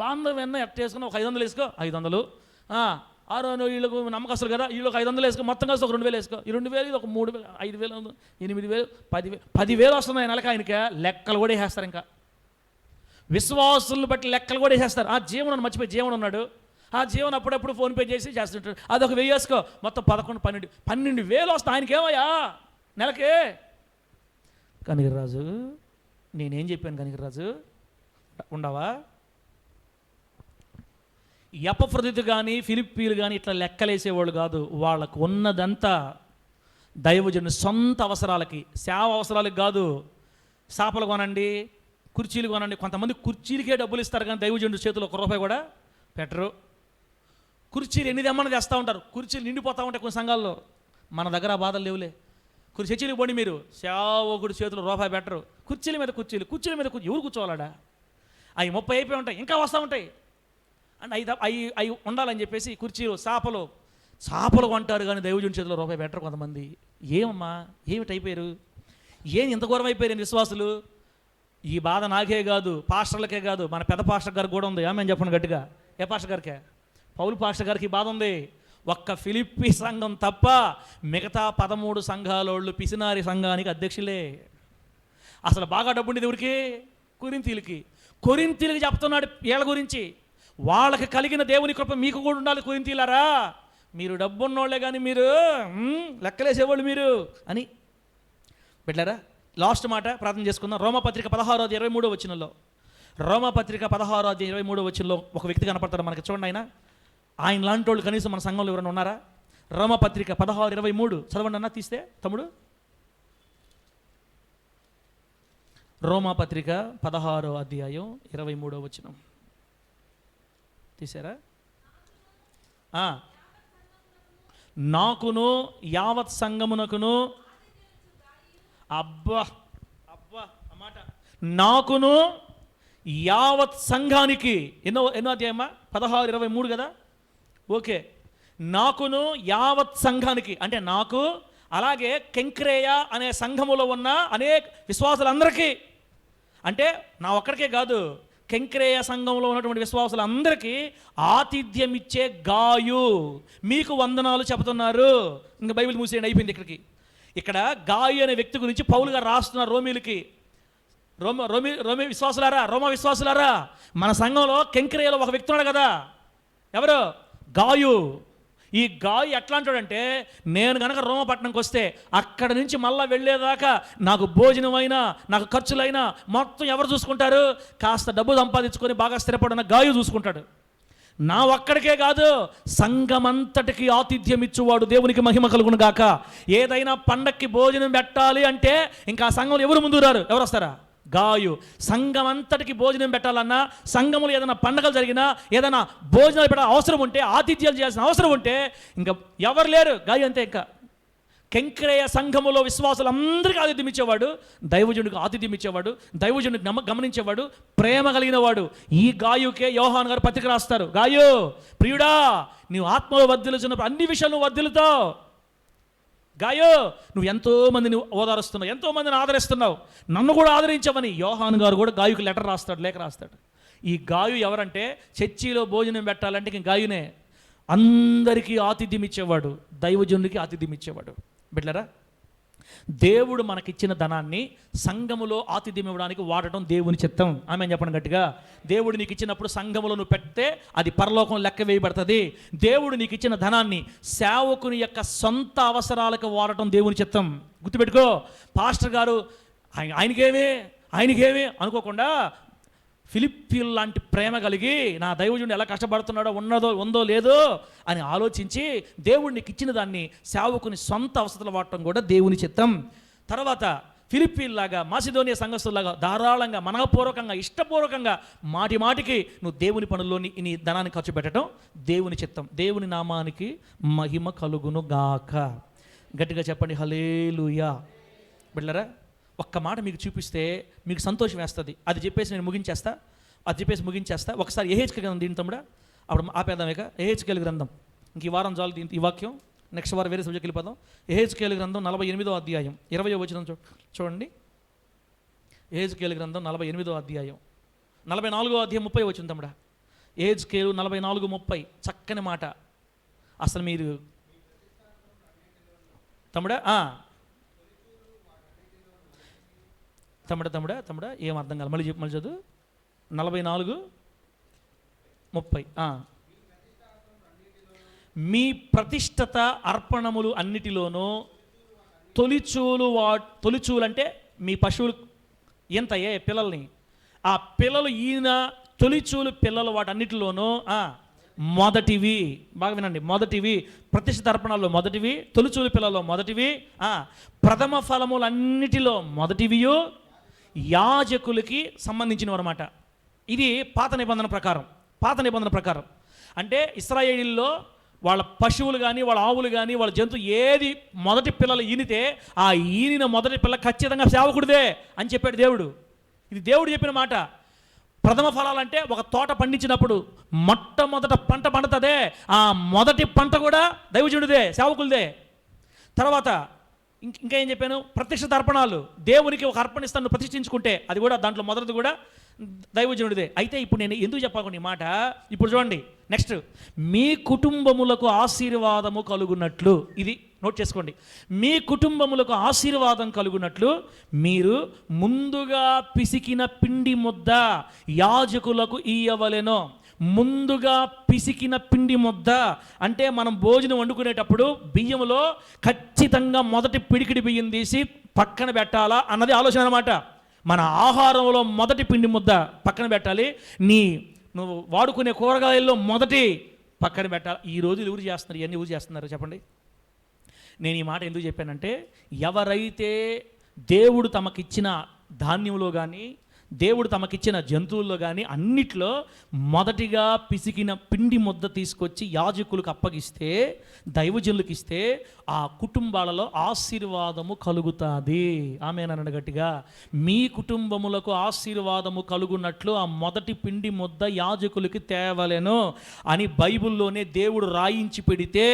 బాంధవ్యన్న ఎట్ట వేసుకుని ఒక 500 వేసుకో, 500 ఆరో వీళ్ళకు నమ్మకస్తులు కదా, వీళ్ళకి 500 వేసుకో, మొత్తం కలిసి ఒక 2000 వేసుకో, ఈ 2000 ఇది ఒక 3000, 5000, 8000, 10,000 వస్తున్నాయి నెలకి. ఆయనకి లెక్కలు కూడా వేసేస్తారు. ఇంకా విశ్వాసులను బట్టి లెక్కలు కూడా వేసేస్తారు. ఆ జీవనం మర్చిపోయి జీవనం ఉన్నాడు, ఆ జీవనం అప్పుడప్పుడు ఫోన్పే చేసి చేస్తుంటాడు, అది ఒక 1000 వేసుకో, మొత్తం 11, 12,000 వస్తాయి ఆయనకేమయ్యా నెలకి. కనిగిరిరాజు, నేనేం చెప్పాను కనిగిరిరాజు, ఉండవా? ఎపఫ్రొదితు కానీ ఫిలిప్పీలు కానీ ఇట్లా లెక్కలేసేవాళ్ళు కాదు. వాళ్ళకు ఉన్నదంతా దైవజనుని సొంత అవసరాలకి, సేవ అవసరాలకు కాదు. సాపలు కొనండి, కుర్చీలు కొనండి. కొంతమంది కుర్చీలకే డబ్బులు ఇస్తారు కానీ దైవజనుడి చేతిలో ₹1 కూడా పెట్టరు. కుర్చీలు ఎన్ని తెమ్మని తెస్తూ ఉంటారు, కుర్చీలు నిండిపోతూ ఉంటాయి కొన్ని సంఘాల్లో. మన దగ్గర ఆ బాధలు లేవులే. చర్చిలకు పోండి మీరు, సేవకుడి చేతులు ₹1 పెట్టరు. కుర్చీల మీద కుర్చీలు ఎవరు కూర్చోవాలడా? అవి 30 అయిపోయి ఉంటాయి, ఇంకా వస్తూ ఉంటాయి. అండ్ అవి ఉండాలని చెప్పేసి కుర్చీలు సాపలు కొంటారు కానీ దైవజనుడి చేతిలో ₹1 పెట్టరు కొంతమంది. ఏమమ్మా, ఏమిటి అయిపోయారు, ఇంత ఘోరం అయిపోయారు విశ్వాసులు? ఈ బాధ నాకే కాదు, పాస్టర్లకే కాదు, మన పెద్ద పాస్టర్ గారికి కూడా ఉంది. ఆమె చెప్పండి గట్టిగా. ఏ పాస్టర్ గారికే? పౌలు పాస్టర్ గారికి బాధ ఉంది. ఒక్క ఫిలిప్పీ సంఘం తప్ప మిగతా 13 సంఘాలోళ్ళు పిసినారి సంఘానికి అధ్యక్షులే. అసలు బాగా డబ్బుండేది ఎవరికి? కొరింథీయులకి చెప్తున్నాడు వీళ్ళ గురించి. వాళ్ళకి కలిగిన దేవుని కృప మీకు కూడా ఉండాలి కొరింథీయులారా. మీరు డబ్బున్నోళ్లే కానీ మీరు లెక్కలేసేవాళ్ళు మీరు అని. బిడ్డలారా, లాస్ట్ మాట ప్రార్థన చేసుకుందాం. రోమపత్రిక 16:23 వచనంలో, రోమపత్రిక 16:23 వచనంలో ఒక వ్యక్తి కనపడతాడు మనకి. చూడండి, ఆయన లాంటి వాళ్ళు కనీసం మన సంఘంలో ఎవరైనా ఉన్నారా? రోమపత్రిక 16:23 చదవండి అన్న, తీస్తే తమ్ముడు. రోమపత్రిక 16:23 వచనం తీసారా? నాకును యావత్ సంఘమునకును, అబ్బా అబ్బా అన్నమాట, నాకును యావత్ సంఘానికి, ఎన్నో అధ్యాయమా? 16:23 కదా. ఓకే, నాకును యావత్ సంఘానికి అంటే నాకు, అలాగే కెంక్రేయ అనే సంఘములో ఉన్న అనేక విశ్వాసులందరికీ, అంటే నా ఒక్కడికే కాదు, కెంక్రేయ సంఘంలో ఉన్నటువంటి విశ్వాసులందరికీ ఆతిథ్యం ఇచ్చే గాయు మీకు వందనాలు చెబుతున్నారు. ఇంకా బైబిల్ మూసేయండి, అయిపోయింది ఇక్కడికి. ఇక్కడ గాయు అనే వ్యక్తి గురించి పౌలు గారు రాస్తున్నారు రోమీలకి. రోమి విశ్వాసులారా, రోమ విశ్వాసులారా, మన సంఘంలో కెంక్రేయలో ఒక వ్యక్తి ఉన్నాడు కదా. ఎవరు? గాయు. ఈ గాయు ఎట్లా అంటాడంటే, నేను కనుక రోమపట్నంకి వస్తే అక్కడ నుంచి మళ్ళీ వెళ్ళేదాకా నాకు భోజనమైనా నాకు ఖర్చులైనా మొత్తం ఎవరు చూసుకుంటారు? కాస్త డబ్బు సంపాదించుకొని బాగా స్థిరపడిన గాయు చూసుకుంటాడు. నా ఒక్కడికే కాదు, సంఘమంతటికి ఆతిథ్యం ఇచ్చువాడు. దేవునికి మహిమ కలుగును గాక. ఏదైనా పండక్కి భోజనం పెట్టాలి అంటే ఇంకా ఆ సంఘంలో ఎవరు ముందు రారు? ఎవరు వస్తారా? గాయు. సంఘం అంతటికి భోజనం పెట్టాలన్నా, సంఘములు ఏదైనా పండగలు జరిగినా, ఏదైనా భోజనాలు పెట్టాలి అవసరం ఉంటే, ఆతిథ్యాలు చేయాల్సిన అవసరం ఉంటే ఇంకా ఎవరు లేరు, గాయు అంతే. ఇంకా కెంక్రేయ సంఘములో విశ్వాసులందరికీ ఆతిథ్యం ఇచ్చేవాడు, దైవజనుడికి ఆతిథ్యం ఇచ్చేవాడు, దైవజనుడికి గమనించేవాడు, ప్రేమ కలిగిన వాడు. ఈ గాయుకే యోహాను గారు పత్రిక రాస్తారు. గాయు, ప్రియుడా, నీవు ఆత్మలో వర్ధిల్లుచున్నప్పుడు అన్ని విషయాలు నువ్వు వర్ధిల్లుతావు. గాయు, నువ్వు ఎంతోమందిని ఓదారుస్తున్నావు, ఎంతోమందిని ఆదరిస్తున్నావు, నన్ను కూడా ఆదరించవని యోహాను గారు కూడా గాయుకి లేఖ రాస్తాడు. ఈ గాయు ఎవరంటే, చర్చిలో భోజనం పెట్టాలంటే ఇంక గాయునే. అందరికీ ఆతిథ్యం ఇచ్చేవాడు, దైవజనుడికి ఆతిథ్యం ఇచ్చేవాడు. బిడ్డలారా, దేవుడు మనకిచ్చిన ధనాన్ని సంఘములో ఆతిథ్యం ఇవ్వడానికి వాడటం దేవుని చిత్తం. ఆమె చెప్పండి గట్టిగా. దేవుడు నీకు ఇచ్చినప్పుడు సంఘములో నువ్వు పెడితే అది పరలోకం లెక్క వేయబడుతుంది. దేవుడు నీకు ఇచ్చిన ధనాన్ని సేవకుని యొక్క సొంత అవసరాలకు వాడటం దేవుని చిత్తం. గుర్తుపెట్టుకో. పాస్టర్ గారు ఆయనకేమి అనుకోకుండా, ఫిలిప్పీలు లాంటి ప్రేమ కలిగి నా దైవజనుడు ఎలా కష్టపడుతున్నాడో ఉందో లేదో అని ఆలోచించి దేవుడు నీకు ఇచ్చిన దాన్ని సేవకుని సొంత అవసరాలు వాడటం కూడా దేవుని చిత్తం. తర్వాత ఫిలిప్పీల్లాగా, మాసిదోనియా సంఘస్థుల్లాగా ధారాళంగా, మనఃపూర్వకంగా, ఇష్టపూర్వకంగా మాటికి నువ్వు దేవుని పనుల్లో నీ ధనాన్ని ఖర్చు పెట్టడం దేవుని చిత్తం. దేవుని నామానికి మహిమ కలుగును గాక. గట్టిగా చెప్పండి హల్లెలూయా. బిడ్డలారా, ఒక్క మాట మీకు చూపిస్తే మీకు సంతోషం వేస్తుంది. అది చెప్పేసి నేను ముగించేస్తా. ఒకసారి యెహెజ్కేలు గ్రంథం దీని తమ్ముడా, అప్పుడు ఆపేద్దాం. ఇక యెహెజ్కేలు గ్రంథం, ఇంక ఈ వారం చాలు ఈ వాక్యం, నెక్స్ట్ వారం వేరే సబ్జెక్ట్ వెళ్ళిపోదాం. యెహెజ్కేలు గ్రంథం 48వ అధ్యాయం 20వ వచనం చూడండి. యెహెజ్కేలు గ్రంథం 48వ అధ్యాయం 44వ అధ్యాయం 30వ వచనం తమ్ముడా. యెహెజ్కేలు 44:30 చక్కని మాట. అసలు మీరు తమ్ముడా తమ్ముడా ఏం అర్థం కాదు, మళ్ళీ చదువు. 44:30 మీ ప్రతిష్ఠిత అర్పణములు అన్నిటిలోనూ తొలిచూలు అంటే మీ పశువులు ఎంతయే పిల్లల్ని, ఆ పిల్లలు ఈయన తొలిచూలు పిల్లలు వాటన్నిటిలోనూ మొదటివి. బాగా వినండి, మొదటివి. ప్రతిష్ఠిత అర్పణాల్లో మొదటివి, తొలిచూలు పిల్లల్లో మొదటివి, ప్రథమ ఫలములన్నిటిలో మొదటివియు యాజకులకి సంబంధించినవి అన్నమాట. ఇది పాత నిబంధన ప్రకారం. అంటే ఇశ్రాయేలీల్లో వాళ్ళ పశువులు కానీ, వాళ్ళ ఆవులు కానీ, వాళ్ళ జంతువు ఏది మొదటి పిల్లలు ఈనితే ఆ ఈనిన మొదటి పిల్ల ఖచ్చితంగా సేవకుడిదే అని చెప్పాడు దేవుడు. ఇది దేవుడు చెప్పిన మాట. ప్రథమ ఫలాలంటే ఒక తోట పండించినప్పుడు మొట్టమొదట పంట పండుతుందే, ఆ మొదటి పంట కూడా దైవజనుడిదే, సేవకులదే. తర్వాత ఇంకా ఏం చెప్పాను? ప్రతిష్ఠిత అర్పణాలు. దేవునికి ఒక అర్పణిస్తాను ప్రతిష్ఠించుకుంటే అది కూడా దాంట్లో మొదటిది కూడా దైవజనుడిదే. అయితే ఇప్పుడు నేను ఎందుకు చెప్పాను ఈ మాట? ఇప్పుడు చూడండి, నెక్స్ట్, మీ కుటుంబములకు ఆశీర్వాదము కలుగునట్లు, ఇది నోట్ చేసుకోండి. మీ కుటుంబములకు ఆశీర్వాదం కలుగునట్లు మీరు ముందుగా పిసికిన పిండి ముద్ద యాజకులకు ఇయ్యవలెను. ముందుగా పిసికిన పిండి ముద్ద. అంటే మనం భోజనం వండుకునేటప్పుడు బియ్యంలో ఖచ్చితంగా మొదటి పిడికిడి బియ్యం తీసి పక్కన పెట్టాలా అన్నది ఆలోచన అనమాట. మన ఆహారంలో మొదటి పిండి ముద్ద పక్కన పెట్టాలి, నువ్వు వాడుకునే కూరగాయల్లో మొదటి పక్కన పెట్టాలి. ఈ రోజులు ఎవరు చేస్తున్నారు? ఇవన్నీ ఎవరు చేస్తున్నారు చెప్పండి? నేను ఈ మాట ఎందుకు చెప్పానంటే, ఎవరైతే దేవుడు తమకిచ్చిన ధాన్యంలో కానీ, దేవుడు తమకిచ్చిన జంతువుల్లో కానీ అన్నిట్లో మొదటిగా పిసికిన పిండి ముద్ద తీసుకొచ్చి యాజకులకు అప్పగిస్తే, దైవజనులకు ఇస్తే ఆ కుటుంబాలలో ఆశీర్వాదము కలుగుతుంది. ఆమేననండి గట్టిగా. మీ కుటుంబములకు ఆశీర్వాదము కలుగునట్లు ఆ మొదటి పిండి ముద్ద యాజకులకి తేవలెను అని బైబిల్లోనే దేవుడు రాయించి పెడితే,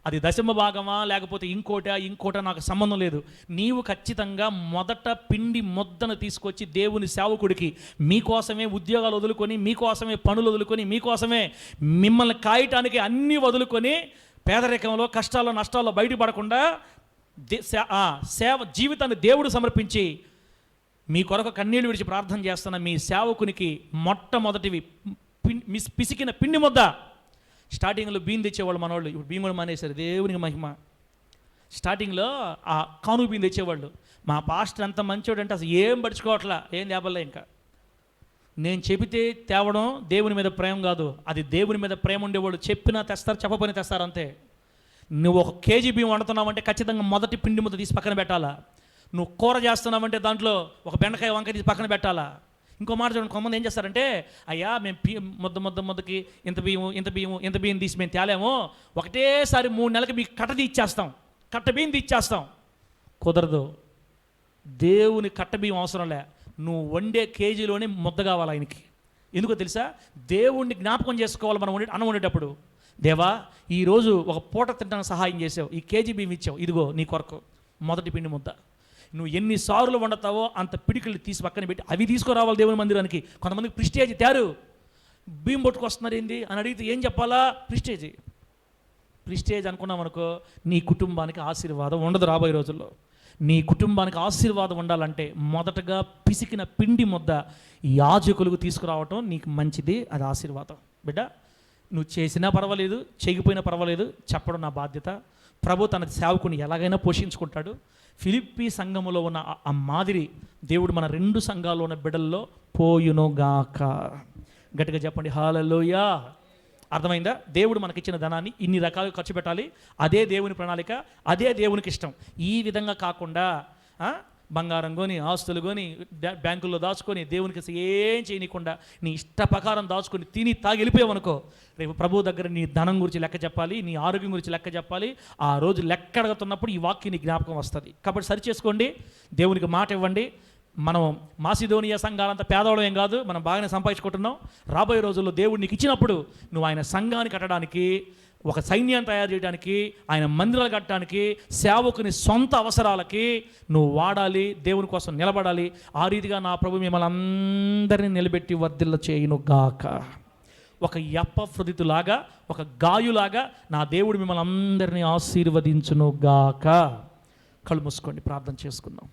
అది దశమ భాగమా లేకపోతే ఇంకోట నాకు సంబంధం లేదు. నీవు ఖచ్చితంగా మొదట పిండి ముద్దను తీసుకొచ్చి దేవుని సేవకుడికి, మీకోసమే ఉద్యోగాలు వదులుకొని, మీకోసమే పనులు వదులుకొని, మీకోసమే మిమ్మల్ని కాయటానికి అన్నీ వదులుకొని, పేదరికంలో కష్టాల్లో నష్టాల్లో బయటపడకుండా సేవ జీవితాన్ని దేవుడు సమర్పించి మీ కొరకు కన్నీళ్లు విడిచి ప్రార్థన చేస్తున్న మీ సేవకునికి మొట్టమొదటివి పిసికిన పిండి ముద్ద. స్టార్టింగ్లో బియ్యం తెచ్చేవాళ్ళు మనవాళ్ళు, ఇప్పుడు బియ్యం కూడా మానేశారు. దేవునికి మహిమ. స్టార్టింగ్లో ఆ కానుక బియ్యం తెచ్చేవాళ్ళు. మా పాస్టర్ అంత మంచోడు అంటే అసలు ఏం పడుచుకోవట్లా, ఏం తేపలే. ఇంకా నేను చెబితే తేవడం దేవుని మీద ప్రేమ కాదు, అది దేవుని మీద ప్రేమ ఉండేవాళ్ళు చెప్పినా తెస్తారు, చెప్పపని తెస్తారు అంతే. నువ్వు 1 కేజీ బియ్యం వండుతున్నావంటే ఖచ్చితంగా మొదటి పిండి ముద్ద తీసి పక్కన పెట్టాలా. నువ్వు కూర చేస్తున్నావంటే దాంట్లో ఒక బెండకాయ వంకాయ తీసి పక్కన పెట్టాలా. ఇంకో మాట చూడండి, కొంతమంది ఏం చేస్తారంటే, అయ్యా మేము ముద్దకి ఇంత బియ్యం తీసి మేము తేలేము, ఒకటేసారి 3 నెలలకి మీకు కట్ట బియ్యం తీసేస్తాం. కుదరదు. దేవుని కట్ట బియ్యం అవసరం లే, నువ్వు వండే కేజీలోనే ముద్ద కావాలి ఆయనకి. ఎందుకో తెలుసా? దేవుణ్ణి జ్ఞాపకం చేసుకోవాలి మనం అన్నం వండేటప్పుడు. దేవా, ఈరోజు ఒక పూట తినడానికి సహాయం చేసావు, ఈ కేజీ బియ్యం ఇచ్చావు, ఇదిగో నీ కొరకు మొదటి పిండి ముద్ద. నువ్వు ఎన్నిసార్లు వండుతావో అంత పిడికిళ్ళు తీసి పక్కన పెట్టి అవి తీసుకురావాలి దేవుని మందిరానికి. కొంతమందికి ప్రిస్టేజ్ తయారు, బియ్యం పట్టుకొస్తున్నారు ఏంది అని అడిగితే ఏం చెప్పాలా? ప్రిస్టేజ్ అనుకున్నాం అనుకో, నీ కుటుంబానికి ఆశీర్వాదం ఉండదు. రాబోయే రోజుల్లో నీ కుటుంబానికి ఆశీర్వాదం ఉండాలంటే మొదటగా పిసికిన పిండి ముద్ద యాజకులకు తీసుకురావటం నీకు మంచిది, అది ఆశీర్వాదం. బిడ్డ, నువ్వు చేసినా పర్వాలేదు, చేయకపోయినా పర్వాలేదు, చెప్పడం నా బాధ్యత. ప్రభు తన సేవకుని ఎలాగైనా పోషించుకుంటాడు. ఫిలిప్పీ సంఘములో ఉన్న ఆ మాదిరి దేవుడు మన 2 సంఘాల్లో ఉన్న బిడ్డల్లో పోయునుగాక. గట్టిగా చెప్పండి హల్లెలూయా. అర్థమైందా? దేవుడు మనకిచ్చిన ధనాన్ని ఇన్ని రకాలుగా ఖర్చు పెట్టాలి, అదే దేవుని ప్రణాళిక, అదే దేవునికి ఇష్టం. ఈ విధంగా కాకుండా బంగారం కొని, ఆస్తులు కొని, బ్యాంకుల్లో దాచుకొని, దేవునికి ఏం చేయనీయకుండా నీ ఇష్ట ప్రకారం దాచుకొని తిని తాగి వెళ్ళిపోయావనుకో, రేపు ప్రభు దగ్గర నీ ధనం గురించి లెక్క చెప్పాలి, నీ ఆరోగ్యం గురించి లెక్క చెప్పాలి. ఆ రోజు లెక్క అడుగుతున్నప్పుడు ఈ వాక్యం నీ జ్ఞాపకం వస్తుంది. కాబట్టి సరి చేసుకోండి, దేవునికి మాట ఇవ్వండి. మనం మాసిదోనియా సంఘాలంతా పేదవాళ్ళం ఏం కాదు, మనం బాగానే సంపాదించుకుంటున్నాం. రాబోయే రోజుల్లో దేవుడు నీకు ఇచ్చినప్పుడు నువ్వు ఆయన సంఘాన్ని కట్టడానికి, ఒక సైన్యాన్ని తయారు చేయడానికి, ఆయన మందిరాలు కట్టడానికి, సేవకుని సొంత అవసరాలకి నువ్వు వాడాలి, దేవుని కోసం నిలబడాలి. ఆ రీతిగా నా ప్రభు మిమ్మల్ని అందరినీ నిలబెట్టి వర్ధిల్ల చేయును గాక. ఒక యప్పఫ్రొదితులాగా, ఒక గాయులాగా నా దేవుడు మిమ్మల్ని అందరినీ ఆశీర్వదించును గాక. కళ్ళు మూసుకోండి, ప్రార్థన చేసుకుందాం.